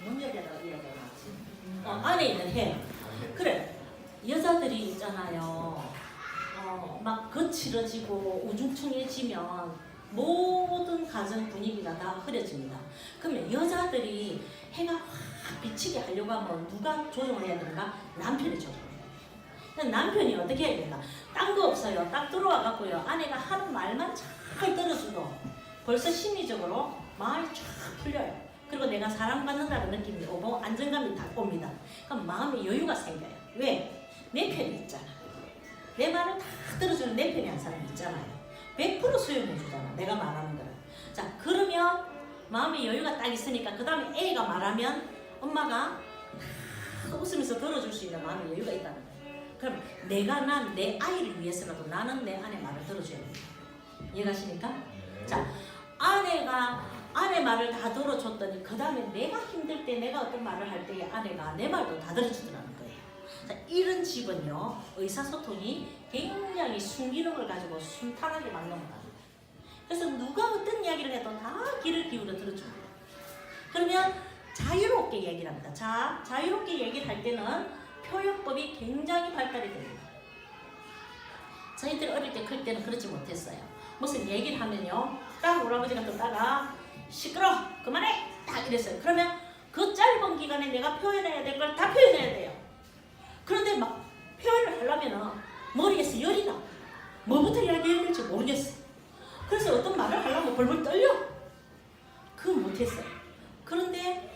문제라고 이야기하지. 안에 있는 해. 그래 여자들이 있잖아요. 막 거칠어지고 우중충해지면 모든 가정 분위기가 다 흐려집니다. 그러면 여자들이 해가 확 비치게 하려고 하면 누가 조정을 해야 되는가? 남편이 조정을 해야 돼요. 남편이 어떻게 해야 되나? 딴 거 없어요. 딱 들어와 갖고요. 아내가 하는 말만 잘 들어주고 벌써 심리적으로 마음이 쫙 풀려요. 그리고 내가 사랑받는다는 느낌이 오고 안정감이 딱 옵니다. 그럼 마음에 여유가 생겨요. 왜? 내 편이 있잖아. 내 말을 다 들어주는 내 편이 한 사람이 있잖아요. 100% 수용해주잖아. 내가 말하는 거를. 자, 그러면 마음에 여유가 딱 있으니까 그 다음에 애가 말하면 엄마가 다 웃으면서 들어줄 수 있는 마음의 여유가 있다는 거예요. 그럼 내가 내 아이를 위해서라도 나는 내 아내 말을 들어줘야 됩니다. 이해가시니까? 자, 아내 말을 다 들어줬더니 그 다음에 내가 힘들 때 내가 어떤 말을 할 때 아내가 내 말도 다 들어주더라는 거예요. 자, 이런 집은요 의사소통이 굉장히 순기능을 가지고 순탄하게 막 넘어갑니다. 그래서 누가 어떤 이야기를 해도 다 귀를 기울여 들어줍니다. 그러면 자유롭게 얘기를 합니다. 자유롭게 얘기를 할 때는 표현법이 굉장히 발달이 됩니다. 저희들 어릴 때 클 때는 그렇지 못했어요. 무슨 얘기를 하면요, 딱 우리 아버지가 듣다가 시끄러 그만해 딱 이랬어요. 그러면 그 짧은 기간에 내가 표현해야 될 걸 다 표현해야 돼요. 그런데 막 표현을 하려면 머리에서 열이 나. 뭐부터 이야기해야 될지 모르겠어. 그래서 어떤 말을 하려면 벌벌 떨려. 그건 못했어요. 그런데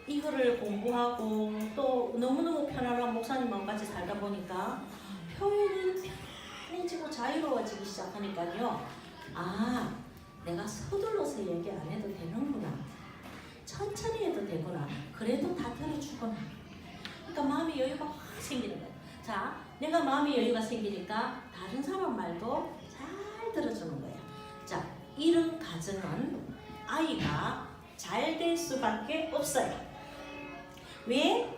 이거를 공부하고 또 너무너무 편안한 목사님하고 같이 살다 보니까 표현이 편해지고 자유로워지기 시작하니까요. 아, 내가 서둘러서 얘기 안 해도 되는구나. 천천히 해도 되구나. 그래도 다 들어주구나. 그러니까 마음의 여유가 확 생기는 거예요. 자, 내가 마음의 여유가 생기니까 다른 사람 말도 잘 들어주는 거예요. 자, 이런 가정은 아이가 잘 될 수밖에 없어요. 왜?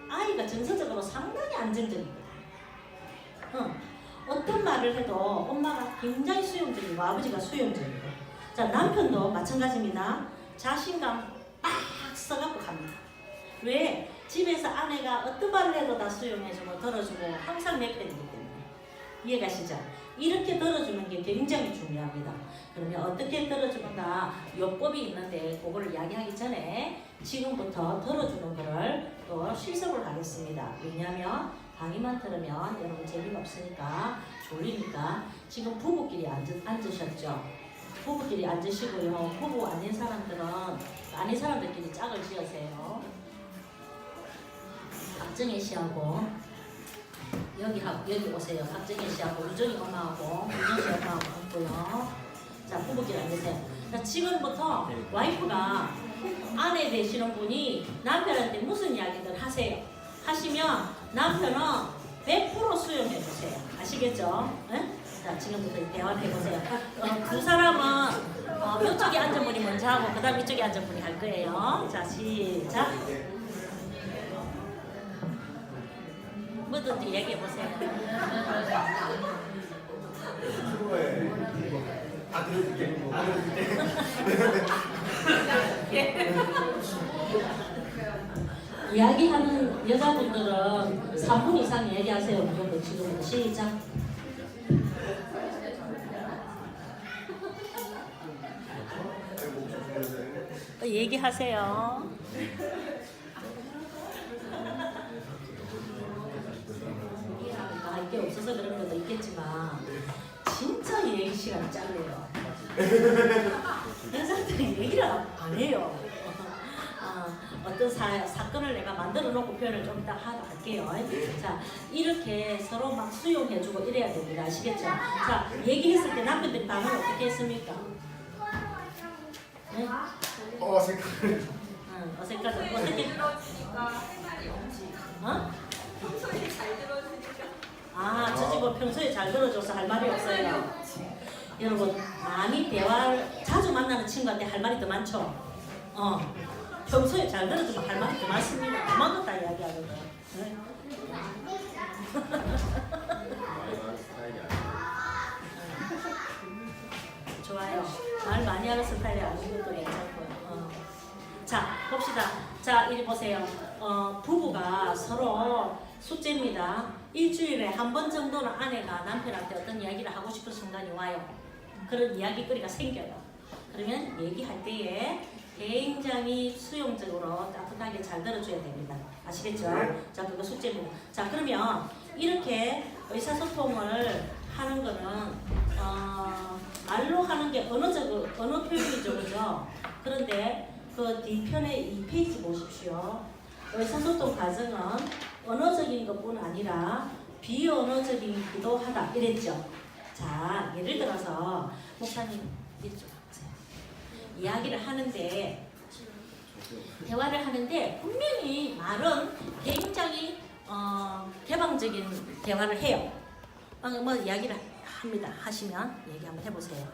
아이가 정서적으로 상당히 안정적입니다. 어떤 말을 해도 엄마가 굉장히 수용적이고 아버지가 수용적이고, 자, 남편도 마찬가지입니다. 자신감 빡 써갖고 갑니다. 왜? 집에서 아내가 어떤 말을 해도 다 수용해주고 들어주고 항상 내 편이기 때문에. 이해가시죠? 이렇게 들어주는 게 굉장히 중요합니다. 그러면 어떻게 들어주는가 요법이 있는데 그거를 이야기하기 전에 지금부터 들어주는 거를 또 실습을 하겠습니다. 왜냐하면 강의만 들으면 여러분 재미가 없으니까 졸리니까 지금 부부끼리 앉으셨죠? 부부끼리 앉으시고요. 부부 아닌 사람들끼리 짝을 지으세요. 박정혜 씨하고 여기 오세요. 박정혜 씨하고 유정이 엄마하고 유정 씨 엄마하고 앉고요. 자, 부부끼리 앉으세요. 자, 지금부터 와이프가 아내 되시는 분이 남편한테 무슨 이야기들 하세요. 하시면 남편은 100% 수용해 주세요. 아시겠죠? 네? 자, 지금부터 대화를 해보세요. 두 사람은 이쪽에 앉은 분이 먼저 하고 그 다음 이쪽에 앉은 분이 할 거예요. 자, 시작. 뭐든지 얘기해보세요. 이야기하는 여자분들은 3분 이상 얘기하세요. 무조건 지금부터 시작. 얘기하세요. 이게 없어서 그런 것도 있겠지만 진짜 얘기 시간이 짧아요. 여자들이 얘기를 안 해요. 어떤 사건을 내가 만들어 놓고 표현을 좀 이따 할게요. 자, 이렇게 서로 막 수용해주고 이래야 됩니다. 아시겠죠? 자, 얘기했을 때 남편들이 반응 어떻게 했습니까? 네? 어색하네. 어색하죠. 어떻게? 평소에 잘 들어주니까. 아, 저 집은 평소에 잘 들어줘서 할 말이 없어요. 여러분, 많이 대화를 자주 만나는 친구한테 할 말이 더 많죠? 평소에 잘 들어주면 할 말이 더 많습니다. 그만큼 다 이야기하거든요. 네? 좋아요. 말 많이 하는 스타일이 아닌 것도 괜찮고요. 자, 봅시다. 자, 이리 보세요. 부부가 서로 숙제입니다. 일주일에 한 번 정도는 아내가 남편한테 어떤 이야기를 하고 싶은 순간이 와요. 그런 이야기거리가 생겨요. 그러면 얘기할 때에 굉장히 수용적으로 따뜻하게 잘 들어줘야 됩니다. 아시겠죠? 네. 자, 그거 숙제입니다. 자, 그러면 이렇게 의사소통을 하는 거는 말로 하는 게 언어 표현이죠, 그죠? 그런데 그 뒤편에 2페이지 보십시오. 의사소통 과정은 언어적인 것뿐 아니라 비언어적이기도 하다 이랬죠. 자, 예를 들어서 목사님 이쪽 보세요. 이야기를 하는데 대화를 하는데 분명히 말은 굉장히 개방적인 대화를 해요. 뭐 이야기를 합니다. 하시면 얘기 한번 해보세요.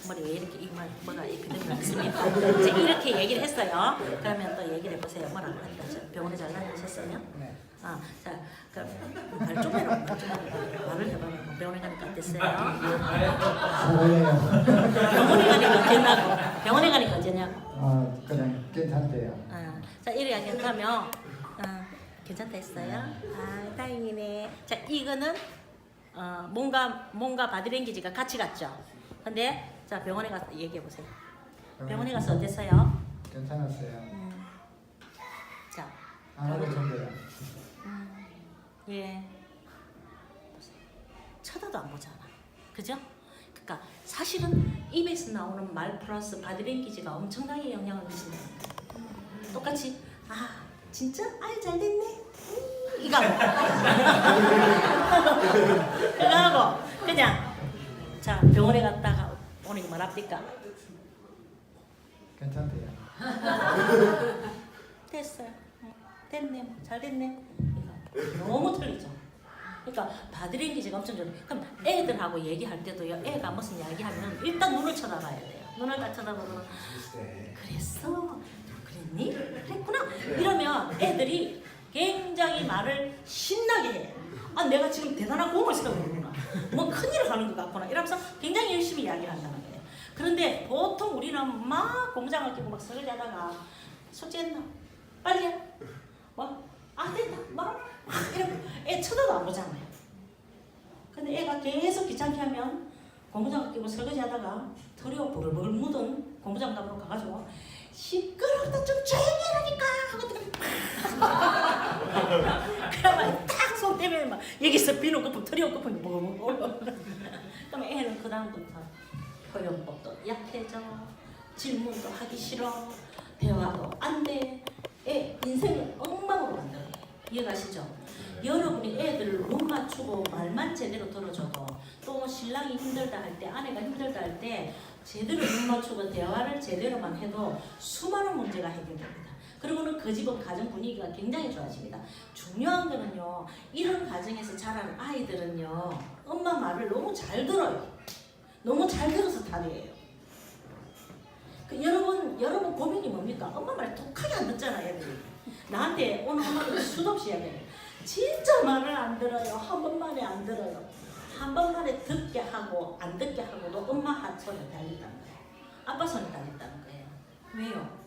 머리 왜 이렇게 뭐가 이렇게 되었습니까? 이제 이렇게 얘기를 했어요. 그러면 또 얘기를 해보세요. 뭐라고 하니까 병원에 잘 다니셨어요? 네. 자, 말 좀 해라. 말을 해봐라. 병원에 가니까 어땠어요? 뭐예요? 병원에 가니까 어땠냐고. 병원에 가니까 어땠냐고. 그냥 괜찮대요. 자, 이래야 괜찮으면 괜찮다 했어요. 다행이네. 자, 이거는 뭔가 바디랭귀지가 같이 갔죠. 근데 자, 병원에 가서 얘기해 보세요. 병원에 가서 어땠어요? 괜찮았어요. 자, 안 하고 좋대요. 예. 쳐다도 안 보잖아. 그죠? 그러니까 사실은 입에서 나오는 말 플러스 바디랭귀지가 엄청나게 영향을 미친다. 똑같이 진짜? 아유 잘 됐네. 이거 하고 이거 하고 그냥 자 병원에 갔다가 오늘 뭐랍니까? 괜찮대요. 됐어요. 됐네. 잘 됐네. 이거 너무 틀리죠. 그러니까 바디랭귀지가 엄청 좋아요. 그럼 애들하고 얘기할 때도요. 애가 무슨 이야기하면 일단 눈을 쳐다봐야 돼요. 눈을 딱 쳐다보면 그랬어? 그랬니? 그랬구나. 이러면 애들이 굉장히 말을 신나게 해. 내가 지금 대단한 공을 세우는구나. 뭐 큰일을 하는 것 같구나. 이러면서 굉장히 열심히 이야기를 한다는 거예요. 그런데 보통 우리는 막 공장을 끼고 막 설거지 하다가 숙제했나? 빨리 해. 된다. 이러고 애 쳐다도 안 보잖아요. 근데 애가 계속 귀찮게 하면 고무장갑 끼고 설거지 하다가 털이 보글보글 묻은 고무장갑으로 가가지고 시끄럽다 좀 조용히 하라니까 하고 그러면 딱 손 때문에 막 여기서 비누 거품 털이 거품이 보글보글 올라오고 그러면 애는 그 다음부터 표현법도 약해져 질문도 하기 싫어 대화도 안돼 애 인생을 엉망으로 만들어요. 이해가시죠? 여러분이 애들을 눈 맞추고 말만 제대로 들어줘도 또 신랑이 힘들다 할 때 아내가 힘들다 할 때 제대로 눈 맞추고 대화를 제대로만 해도 수많은 문제가 해결됩니다. 그리고는 그 집은 가정 분위기가 굉장히 좋아집니다. 중요한 거는요. 이런 가정에서 자란 아이들은요. 엄마 말을 너무 잘 들어요. 너무 잘 들어서 답이에요. 여러분 고민이 뭡니까? 엄마 말 독하게 안 듣잖아 애들이. 나한테 오늘 엄마가 수도 없이 이야기해요. 진짜 말을 안 들어요. 한 번만에 안 들어요. 한 번만에 듣게 하고 안 듣게 하고도 엄마 손에 달린다는 거예요. 아빠 손에 달린다는 거예요. 왜요?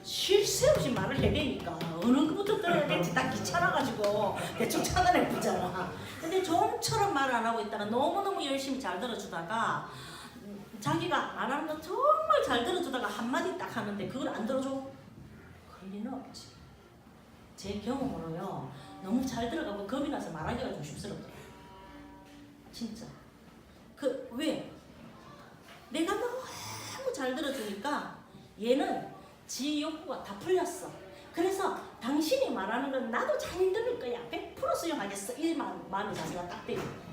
쉴 새 없이 말을 해대니까 어느 것부터 들어야 될지 딱 귀찮아가지고 대충 차단해 보잖아. 근데 좀처럼 말을 안 하고 있다가 너무너무 열심히 잘 들어주다가 자기가 말하는 거 정말 잘 들어주다가 한마디 딱 하는데 그걸 안 들어줘? 그럴 리는 없지. 제 경험으로요. 너무 잘 들어가고 겁이 나서 말하기가 조심스럽더라고요. 진짜. 왜? 내가 너무 잘 들어주니까 얘는 지 욕구가 다 풀렸어. 그래서 당신이 말하는 건 나도 잘 들을 거야. 100% 수용하겠어. 이 마음의 자세가 딱 되는 거예요.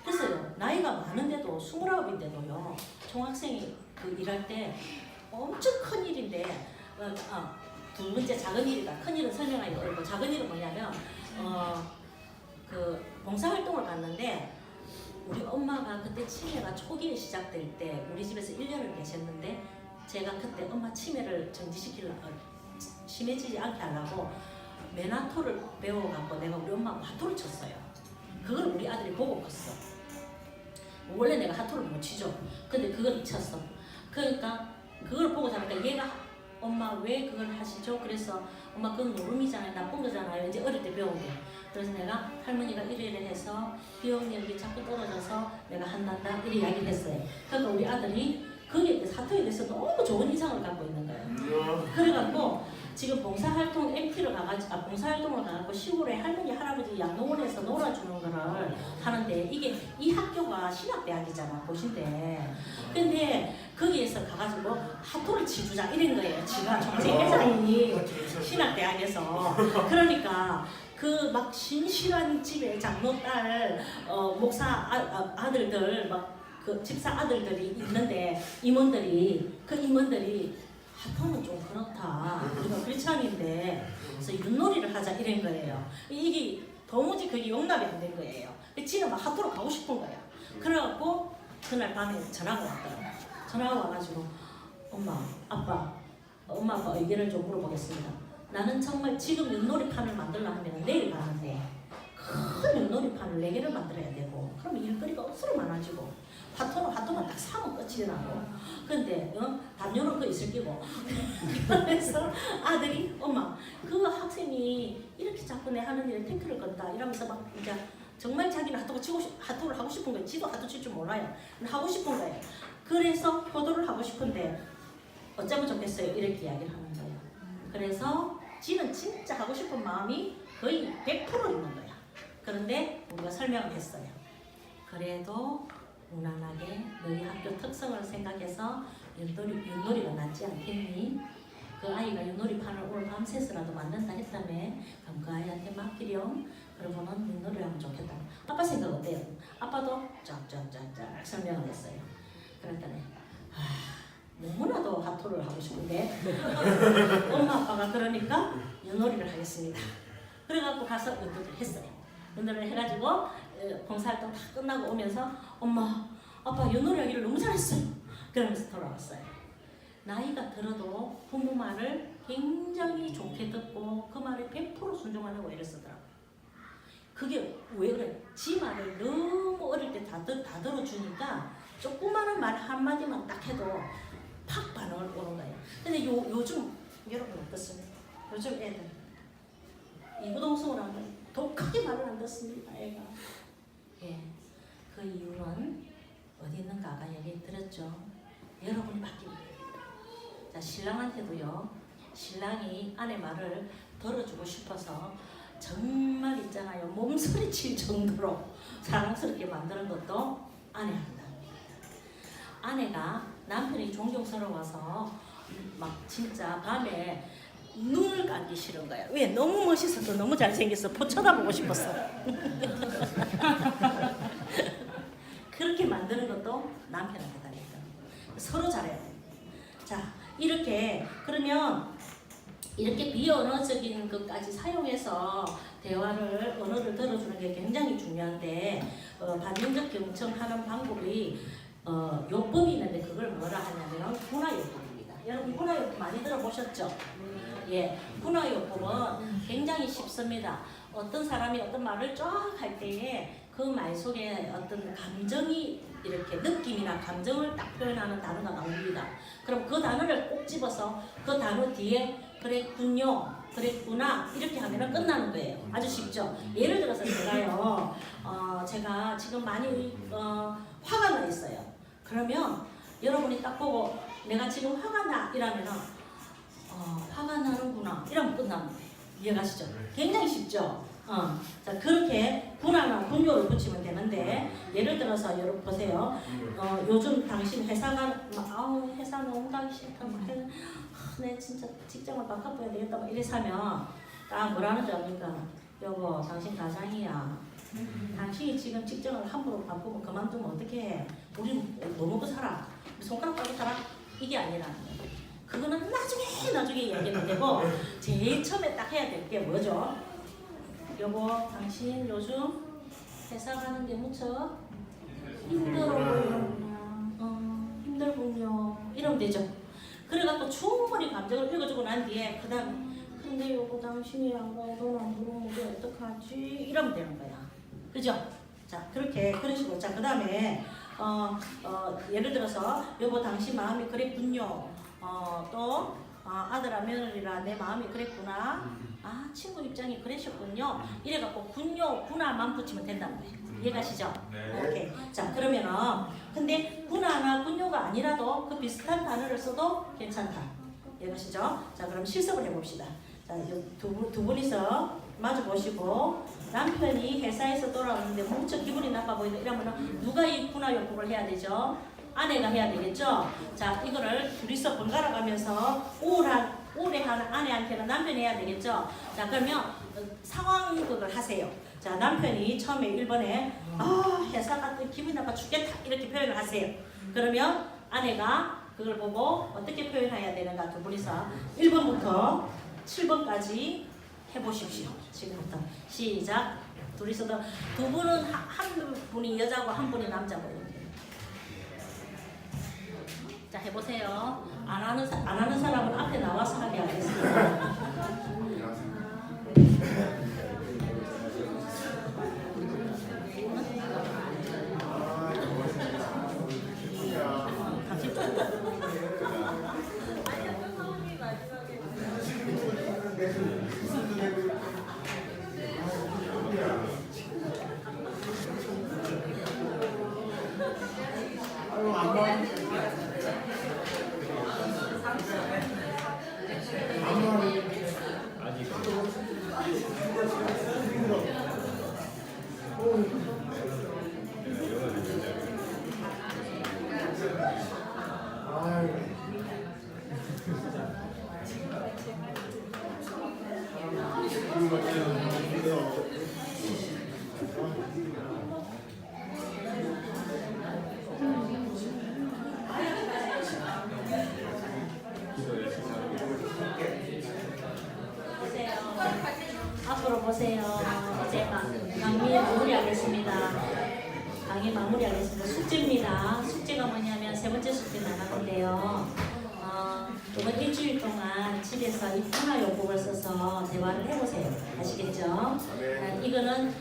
그래서요. 나이가 많은데도 29인데도요. 총학생이 일할 때 엄청 큰 일인데 두 번째 작은 일이다. 큰 일은 설명하기 어렵고 작은 일은 뭐냐면 봉사활동을 갔는데 우리 엄마가 그때 치매가 초기에 시작될 때 우리 집에서 1년을 계셨는데 제가 그때 엄마 치매를 심해지지 않게 하려고 메나토를 배워갖고 내가 우리 엄마하고 하토를 쳤어요. 그걸 우리 아들이 보고 컸어. 원래 내가 하토를 못 치죠. 근데 그걸 쳤어. 그러니까 그걸 보고 자니까 얘가 엄마 왜 그걸 하시죠? 그래서 엄마 그건 노름이잖아요. 나쁜 거잖아요. 이제 어릴 때 배운 게. 그래서 내가 할머니가 이래 해서 기억력이 자꾸 떨어져서 내가 한단다 이렇게 이야기를 했어요. 그러니까 우리 아들이 거기에 사토에 대해서 너무 좋은 인상을 갖고 있는 거예요. 그래갖고 지금 봉사활동 MT를 봉사활동을 가갖고 시골에 할머니 할아버지 양로원에서 놀아주는 거를 하는데 이 학교가 신학대학이잖아 보신데 근데 거기에서 가가지고 하토를 치주자 이런 거예요. 지가 정책 회장이 신학대학에서 그러니까 막 신실한 집에 장로딸 목사 아들들 막 집사 아들들이 있는데 임원들이 하토는 좀 그렇다. 우리가 크리스찬인데 그래서 윷놀이를 하자 이런 거예요. 이게 도무지 그게 용납이 안 된 거예요. 지는 막 하토로 가고 싶은 거야. 그래갖고 그날 밤에 전화가 왔더라고요. 전화가 와가지고 엄마 아빠 의견을 좀 물어보겠습니다. 나는 정말 지금 윷놀이판을 만들려 하면 내일 가는데 큰 윷놀이판을 4개를 만들어야 되고 그러면 일거리가 억수로 많아지고 화토만 딱 사면 끝이 나고 근데 담요는 그거 있을 끼고 그래서 아들이 엄마 그 학생이 이렇게 자꾸 내 하는 일에 태클을 건다 이러면서 막 이제 정말 자기는 핫도그를 하고 싶은 거예요. 지도 핫도그 칠 줄 몰라요. 하고 싶은 거예요. 그래서 효도를 하고 싶은데 어쩌면 좋겠어요. 이렇게 이야기를 하는 거예요. 그래서 지는 진짜 하고 싶은 마음이 거의 100% 있는 거야. 그런데 우리가 설명을 했어요. 그래도 무난하게 너희 학교 특성을 생각해서 윷놀이가 낫지 않겠니? 그 아이가 윷놀이판을 오늘 밤새서라도 만든다 했다며 그럼 그 아이한테 맡기렴. 그러고는 윷놀이를 하면 좋겠다. 아빠 생각 어때요? 아빠도 쫙쫙쫙쫙 설명을 했어요. 그랬더니 너무나도 핫토를 하고 싶은데 엄마 아빠가 그러니까 윷놀이를 하겠습니다. 그래갖고 가서 윷놀이를 했어요. 윷놀이를 해가지고 봉사활동 다 끝나고 오면서 엄마 아빠 윷놀이 하기를 너무 잘했어요. 그러면서 돌아왔어요. 나이가 들어도 부모 말을 굉장히 좋게 듣고 그 말에 100% 순종하려고 애를 쓰더라고요. 그게 왜 그래? 지 말을 너무 어릴 때 다 들어주니까 조그마한 말 한마디만 딱 해도 팍 반응을 오는 거예요. 근데 요즘 여러분 어떻습니까? 요즘 애들 이구동성을 하면 독하게 말을 안 듣습니다. 애가. 예, 그 이유는 어디 있는가 아까 얘기 들었죠. 여러분이 바뀝니다. 자, 신랑한테도요. 신랑이 아내 말을 들어주고 싶어서 정말 있잖아요. 몸소리칠 정도로 사랑스럽게 만드는 것도 아내한다. 아내가 남편이 존경스러워서 막 진짜 밤에 눈을 감기 싫은 거야. 왜? 너무 멋있어서 너무 잘생겼어. 쳐다보고 싶었어. 그렇게 만드는 것도 남편한테 달렸다. 서로 잘해야 돼. 자, 이렇게 그러면 이렇게 비언어적인 것까지 사용해서 대화를 언어를 들어주는 게 굉장히 중요한데 반면적 경청하는 방법이 요법이 있는데 그걸 뭐라 하냐면 분화요법입니다. 여러분 분화요법 많이 들어보셨죠? 예, 분화요법은 굉장히 쉽습니다. 어떤 사람이 어떤 말을 쫙 할 때에 그 말 속에 어떤 감정이 이렇게 느낌이나 감정을 딱 표현하는 단어가 나옵니다. 그럼 그 단어를 꼭 집어서 그 단어 뒤에 그랬군요, 그랬구나 이렇게 하면 끝나는 거예요. 아주 쉽죠? 예를 들어서 제가 지금 많이 화가 나 있어요. 그러면 여러분이 딱 보고 내가 지금 화가 나 이러면은 화가 나는구나 이러면 끝나는 거예요. 이해가시죠? 굉장히 쉽죠? 자, 그렇게 분화나 분뇨를 붙이면 되는데 예를 들어서 여러분 보세요. 요즘 당신 회사가 회사 너무 가기 싫다. 내 진짜 직장을 바꿔봐야 되겠다. 막 이래서 하면 딱 뭐라는 줄 압니까? 여보, 당신 가장이야. 당신이 지금 직장을 함부로 바꾸면 그만두면 어떻게 해? 우리 뭐 먹고 살아? 손가락 빨고 살아? 이게 아니라 그거는 나중에 얘기는 되고 제일 처음에 딱 해야 될 게 뭐죠? 여보, 당신 요즘 회사 가는 게 무척 힘들군요. 이러면 되죠. 그래갖고 충분히 감정을 읽어주고 난 뒤에 그 다음 근데 여보 당신이 안 가고 돈 안 들어오면 어떡하지? 이러면 되는 거야. 그죠? 자, 그런 식으로. 자, 그 다음에 예를 들어서 여보 당신 마음이 그랬군요. 또 아들아 며느리라 내 마음이 그랬구나. 친구 입장이 그러셨군요. 이래갖고 군요, 군화만 붙이면 된다는 거예요. 이해가시죠? 네. 오케이. 자, 그러면은 근데 군화나 군요가 아니라도 그 비슷한 단어를 써도 괜찮다. 이해가시죠? 자, 그럼 실습을 해봅시다. 자, 두 분이서 마주 보시고 남편이 회사에서 돌아오는데 무척 기분이 나빠 보인다. 이러면은 누가 이 군화요법을 해야 되죠? 아내가 해야 되겠죠? 자, 이거를 둘이서 번갈아 가면서 우울해하는 아내한테는 남편이 해야 되겠죠? 자, 그러면 상황극을 하세요. 자, 남편이 처음에 1번에 회사 갔더니 기분이 나빠 죽겠다 이렇게 표현을 하세요. 그러면 아내가 그걸 보고 어떻게 표현해야 되는가 두 분이서 1번부터 7번까지 해보십시오. 지금부터 시작. 둘이서도 두 분은 한 분이 여자고 한 분이 남자고. 자, 해보세요. 안 하는 사람은 앞에 나와서 하게 하겠습니다. 아유 안마. 아직 아유. 보세요. 앞으로 보세요. 이제 강의 마무리하겠습니다. 강의 마무리하겠습니다. 숙제입니다. 숙제가 뭐냐면 세 번째 숙제 나가는데요. 이번 일주일 동안 집에서 이 분화요법을 써서 대화를 해보세요. 아시겠죠? 이거는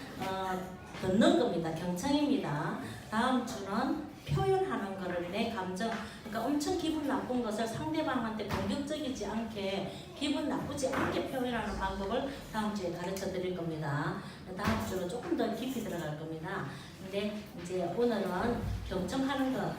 듣는 겁니다. 경청입니다. 다음 주는 표현하는 거를 내 감정, 그러니까 엄청 기분 나쁜 것을 상대방한테 공격적이지 않게 기분 나쁘지 않게 표현하는 방법을 다음 주에 가르쳐 드릴 겁니다. 다음 주는 조금 더 깊이 들어갈 겁니다. 근데 이제 오늘은 경청하는 거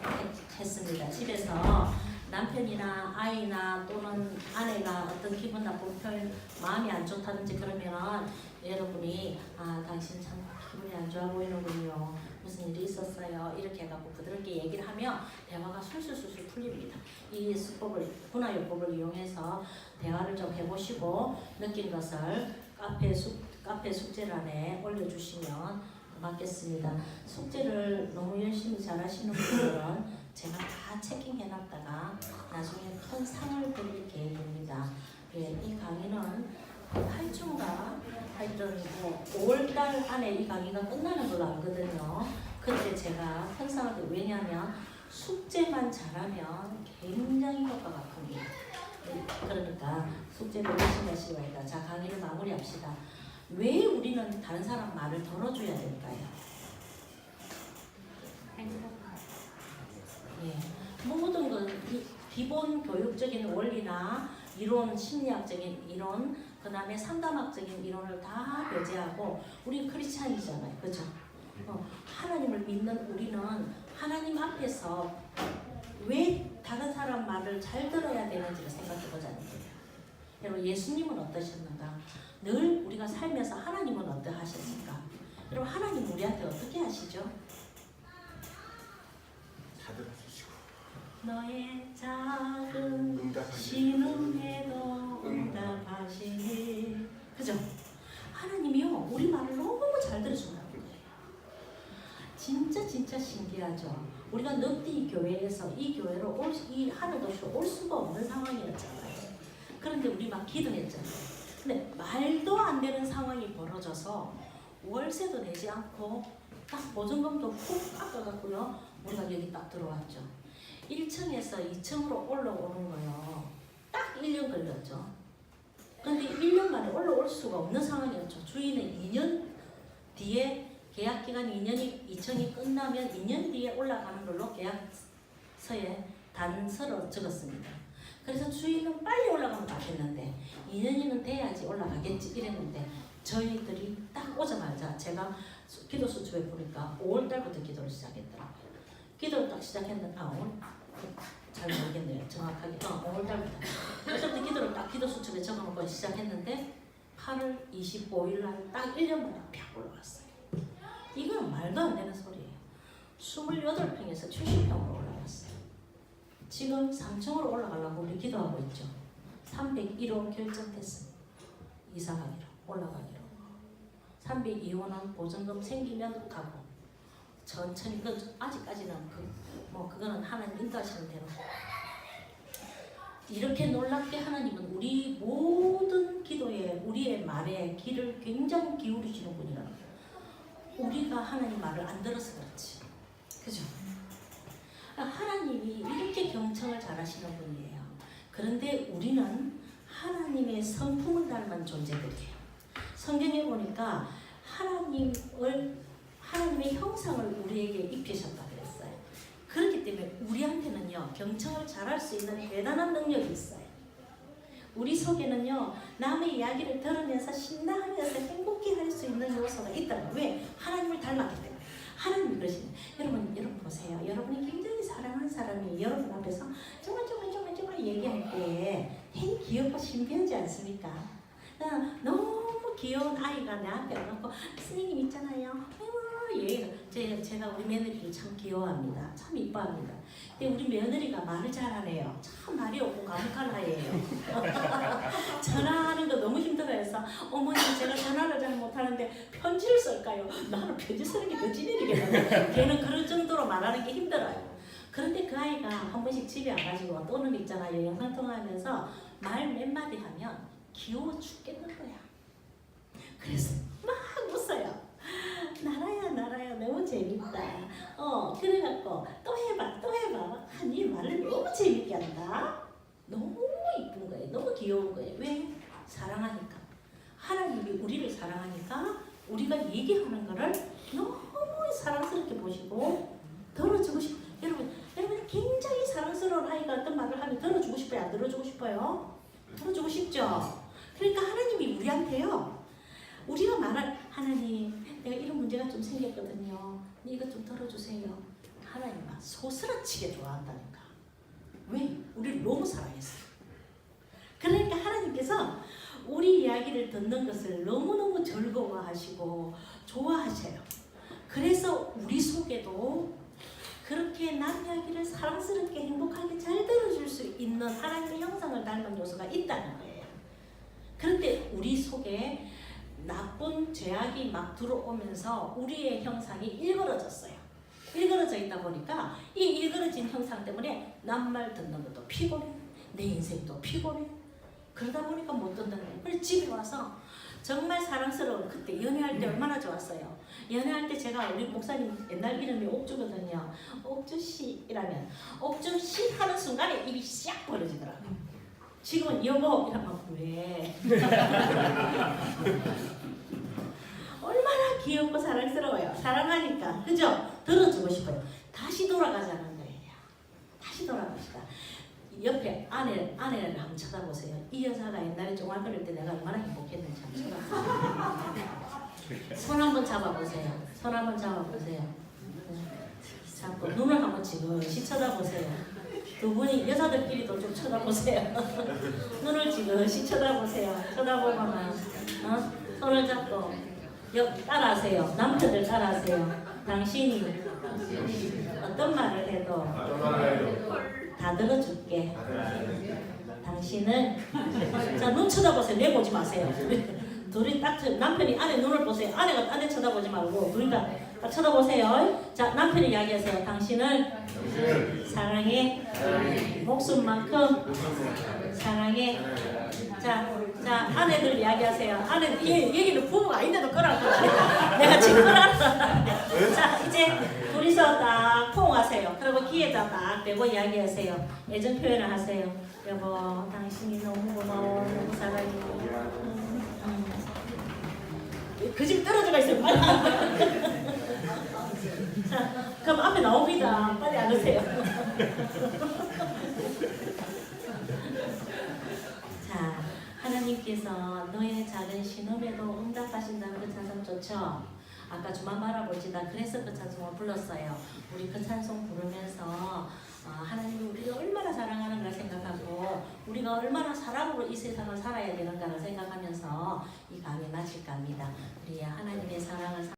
했습니다. 집에서 남편이나 아이나 또는 아내가 어떤 기분 나쁜 표현, 마음이 안 좋다든지 그러면은 여러분이 당신 참 기분이 안 좋아 보이는군요. 무슨 일이 있었어요. 이렇게 해갖고 부드럽게 얘기를 하면 대화가 술술술술 풀립니다. 이 수법을, 분화요법을 이용해서 대화를 좀 해보시고 느낀 것을 카페 숙제란에 올려주시면 맞겠습니다. 숙제를 너무 열심히 잘하시는 분들은 제가 다 체킹해놨다가 나중에 큰 상을 드릴 계획입니다. 예, 이 강의는 8주인가 하여튼 5월달 안에 이 강의가 끝나는 걸로 알거든요. 그때 제가 큰 상을 드릴, 왜냐하면 숙제만 잘하면 굉장히 효과가 큽니다. 예, 그러니까 숙제를 열심히 하시기 바랍니다. 자, 강의를 마무리합시다. 왜 우리는 다른 사람 말을 들어줘야 될까요? 예, 모든 건 기본 교육적인 원리나 이론, 심리학적인 이론, 그 다음에 상담학적인 이론을 다 배제하고 우리 크리스찬이잖아요, 그죠? 하나님을 믿는 우리는 하나님 앞에서 왜 다른 사람 말을 잘 들어야 되는지를 생각해보자는 거예요. 여러분, 예수님은 어떠셨는가? 늘 우리가 살면서 하나님은 어떠하셨을까? 여러분, 하나님 우리한테 어떻게 하시죠? 너의 작은 신음에도 응답하시니, 그죠? 하나님이요, 우리 말을 너무 잘 들어준다는 거예요. 진짜 신기하죠. 우리가 넉디 교회에서 이 교회로 이 하늘도시로 올 수가 없는 상황이었잖아요. 그런데 우리 막 기도했잖아요. 근데 말도 안 되는 상황이 벌어져서 월세도 내지 않고 딱 보증금도 훅 깎아갖고요, 우리가 여기 딱 들어왔죠. 1층에서 2층으로 올라오는 거요. 딱 1년 걸렸죠. 그런데 1년 만에 올라올 수가 없는 상황이었죠. 주인은 2년 뒤에 계약 기간 2년이 끝나면 2년 뒤에 올라가는 걸로 계약서에 단서로 적었습니다. 그래서 주인은 빨리 올라가면 좋겠는데 2년이면 돼야지 올라가겠지 이랬는데 저희들이 딱 오자마자 제가 기도 수첩에 보니까 5월달부터 기도를 시작했더라고요. 기도를 딱 시작했는데 잘 모르겠네요. 정확하게 5월달부터. 그래서부터 기도를 딱 기도 수첩에 적어놓고 시작했는데 8월 25일 날 딱 1년 만에 팍 올라갔어요. 이건 말도 안 되는 소리예요. 28평에서 70평으로 올라갔어요. 지금 3층으로 올라가려고 우리 기도하고 있죠. 301호 결정됐습니다. 이사가기로, 올라가기로. 302호는 보증금 생기면 가고 천천히, 아직까지는 그거는 하나님 인도하시는 대로. 이렇게 놀랍게 하나님은 우리 모든 기도에, 우리의 말에 귀를 굉장히 기울이시는 분이라는 거예요. 우리가 하나님 말을 안 들어서 그렇지. 그죠? 하나님이 이렇게 경청을 잘하시는 분이에요. 그런데 우리는 하나님의 성품을 닮은 존재들이에요. 성경에 보니까 하나님의 형상을 우리에게 입히셨다 그랬어요. 그렇기 때문에 우리한테는요, 경청을 잘할 수 있는 대단한 능력이 있어요. 우리 속에는요 남의 이야기를 들으면서 신나하면서 행복해 할 수 있는 요소가 있다는 거예요. 왜? 하나님을 닮았기 때문에. 하나님이 그러시네. 여러분 보세요. 여러분이 굉장히 사랑하는 사람이 여러분 앞에서 정말 얘기할 때 되게 귀엽고 신비하지 않습니까? 너무 귀여운 아이가 내 앞에 와서 선생님 있잖아요. 제가 우리 며느리를 참 귀여워합니다. 참 이뻐합니다. 근데 우리 며느리가 말을 잘하네요. 참 말이 없고 가혹한 아이예요. 전화하는 거 너무 힘들어해서 어머니 제가 전화를 잘 못하는데 편지를 쓸까요? 나는 편지 쓰는 게 더 찌질이겠는데 걔는 그럴 정도로 말하는 게 힘들어요. 그런데 그 아이가 한 번씩 집에 와가지고 또는 있잖아요. 영상통화하면서 말 몇 마디 하면 귀여워 죽겠는 거야. 그래서 막 웃어요. 나라야 너무 재밌다. 그래갖고 또 해봐 하니 말을 너무 재밌게 한다. 너무 이쁜 거예요. 너무 귀여운 거예요. 왜? 사랑하니까. 하나님이 우리를 사랑하니까 우리가 얘기하는 거를 너무 사랑스럽게 보시고 들어주고 싶어요. 여러분 굉장히 사랑스러운 아이가 어떤 말을 하면 들어주고 싶어요? 안 들어주고 싶어요? 들어주고 싶죠? 그러니까 하나님이 우리한테요. 우리가 말할 하나님 내가 이런 문제가 좀 생겼거든요. 이거 좀 들어주세요. 하나님은 소스라치게 좋아한다니까. 왜? 우리를 너무 사랑했어요. 그러니까 하나님께서 우리 이야기를 듣는 것을 너무너무 즐거워하시고 좋아하셔요. 그래서 우리 속에도 그렇게 남 이야기를 사랑스럽게 행복하게 잘 들어줄 수 있는 하나님의 형상을 닮은 요소가 있다는 거예요. 그런데 우리 속에 나쁜 죄악이 막 들어오면서 우리의 형상이 일그러졌어요. 일그러져 있다 보니까 이 일그러진 형상 때문에 남 말 듣는 것도 피곤해. 내 인생도 피곤해. 그러다 보니까 못 듣는 거예요. 그래서 집에 와서 정말 사랑스러운 그때 연애할 때 얼마나 좋았어요. 연애할 때 제가 우리 목사님 옛날 이름이 옥주거든요. 옥주씨라면 옥주씨 하는 순간에 입이 싹 벌어지더라고요. 지금은 여보 이러면 왜? 얼마나 귀엽고 사랑스러워요. 사랑하니까 그죠? 들어주고 싶어요. 다시 돌아가자는 거예요. 다시 돌아갑시다. 옆에 아내를 한번 쳐다보세요. 이 여자가 옛날에 종합거릴 때 내가 얼마나 행복했는지 한번 쳐다보세요. 손 한번 잡아보세요. 손 한번 잡아보세요. 잡고 눈을 한번 지그시 쳐다보세요. 두 분이 여자들끼리도 좀 쳐다보세요. 눈을 지그시 쳐다보세요. 쳐다보거나 손을 잡고 따라하세요. 남편들 따라하세요. 당신이 어떤 말을 해도 다 들어줄게. 당신은 자, 눈 쳐다보세요. 내 보지 마세요. 둘이 딱 남편이 아내 눈을 보세요. 아내가 아내 쳐다보지 말고 둘이 다 쳐다보세요. 자, 남편이 이야기하세요. 당신을 사랑해. 목숨만큼 사랑해. 자, 아내들 이야기하세요. 아내 얘기는 부부가 아닌데도 끌어갈 거야. 내가 지금 끌어갔다. 자, 이제 둘이서 딱 포옹하세요. 그리고 귀에다 딱 대고 이야기하세요. 애정 표현을 하세요. 여보, 당신이 너무 고마워. 너무 사랑해. 그 집 떨어져가 있어요. 빨리. 자, 그럼 앞에 나옵니다. 빨리 앉으세요. 자, 하나님께서 너의 작은 신음에도 응답하신다는 그 찬송 좋죠? 아까 주만 바라보시다 그래서 그 찬송을 불렀어요. 우리 그 찬송 부르면서 하나님이 우리가 얼마나 사랑하는가 생각하고 우리가 얼마나 사랑으로 이 세상을 살아야 되는가를 생각하면서 이 강의 마칠까 합니다. 우리 하나님의 사랑을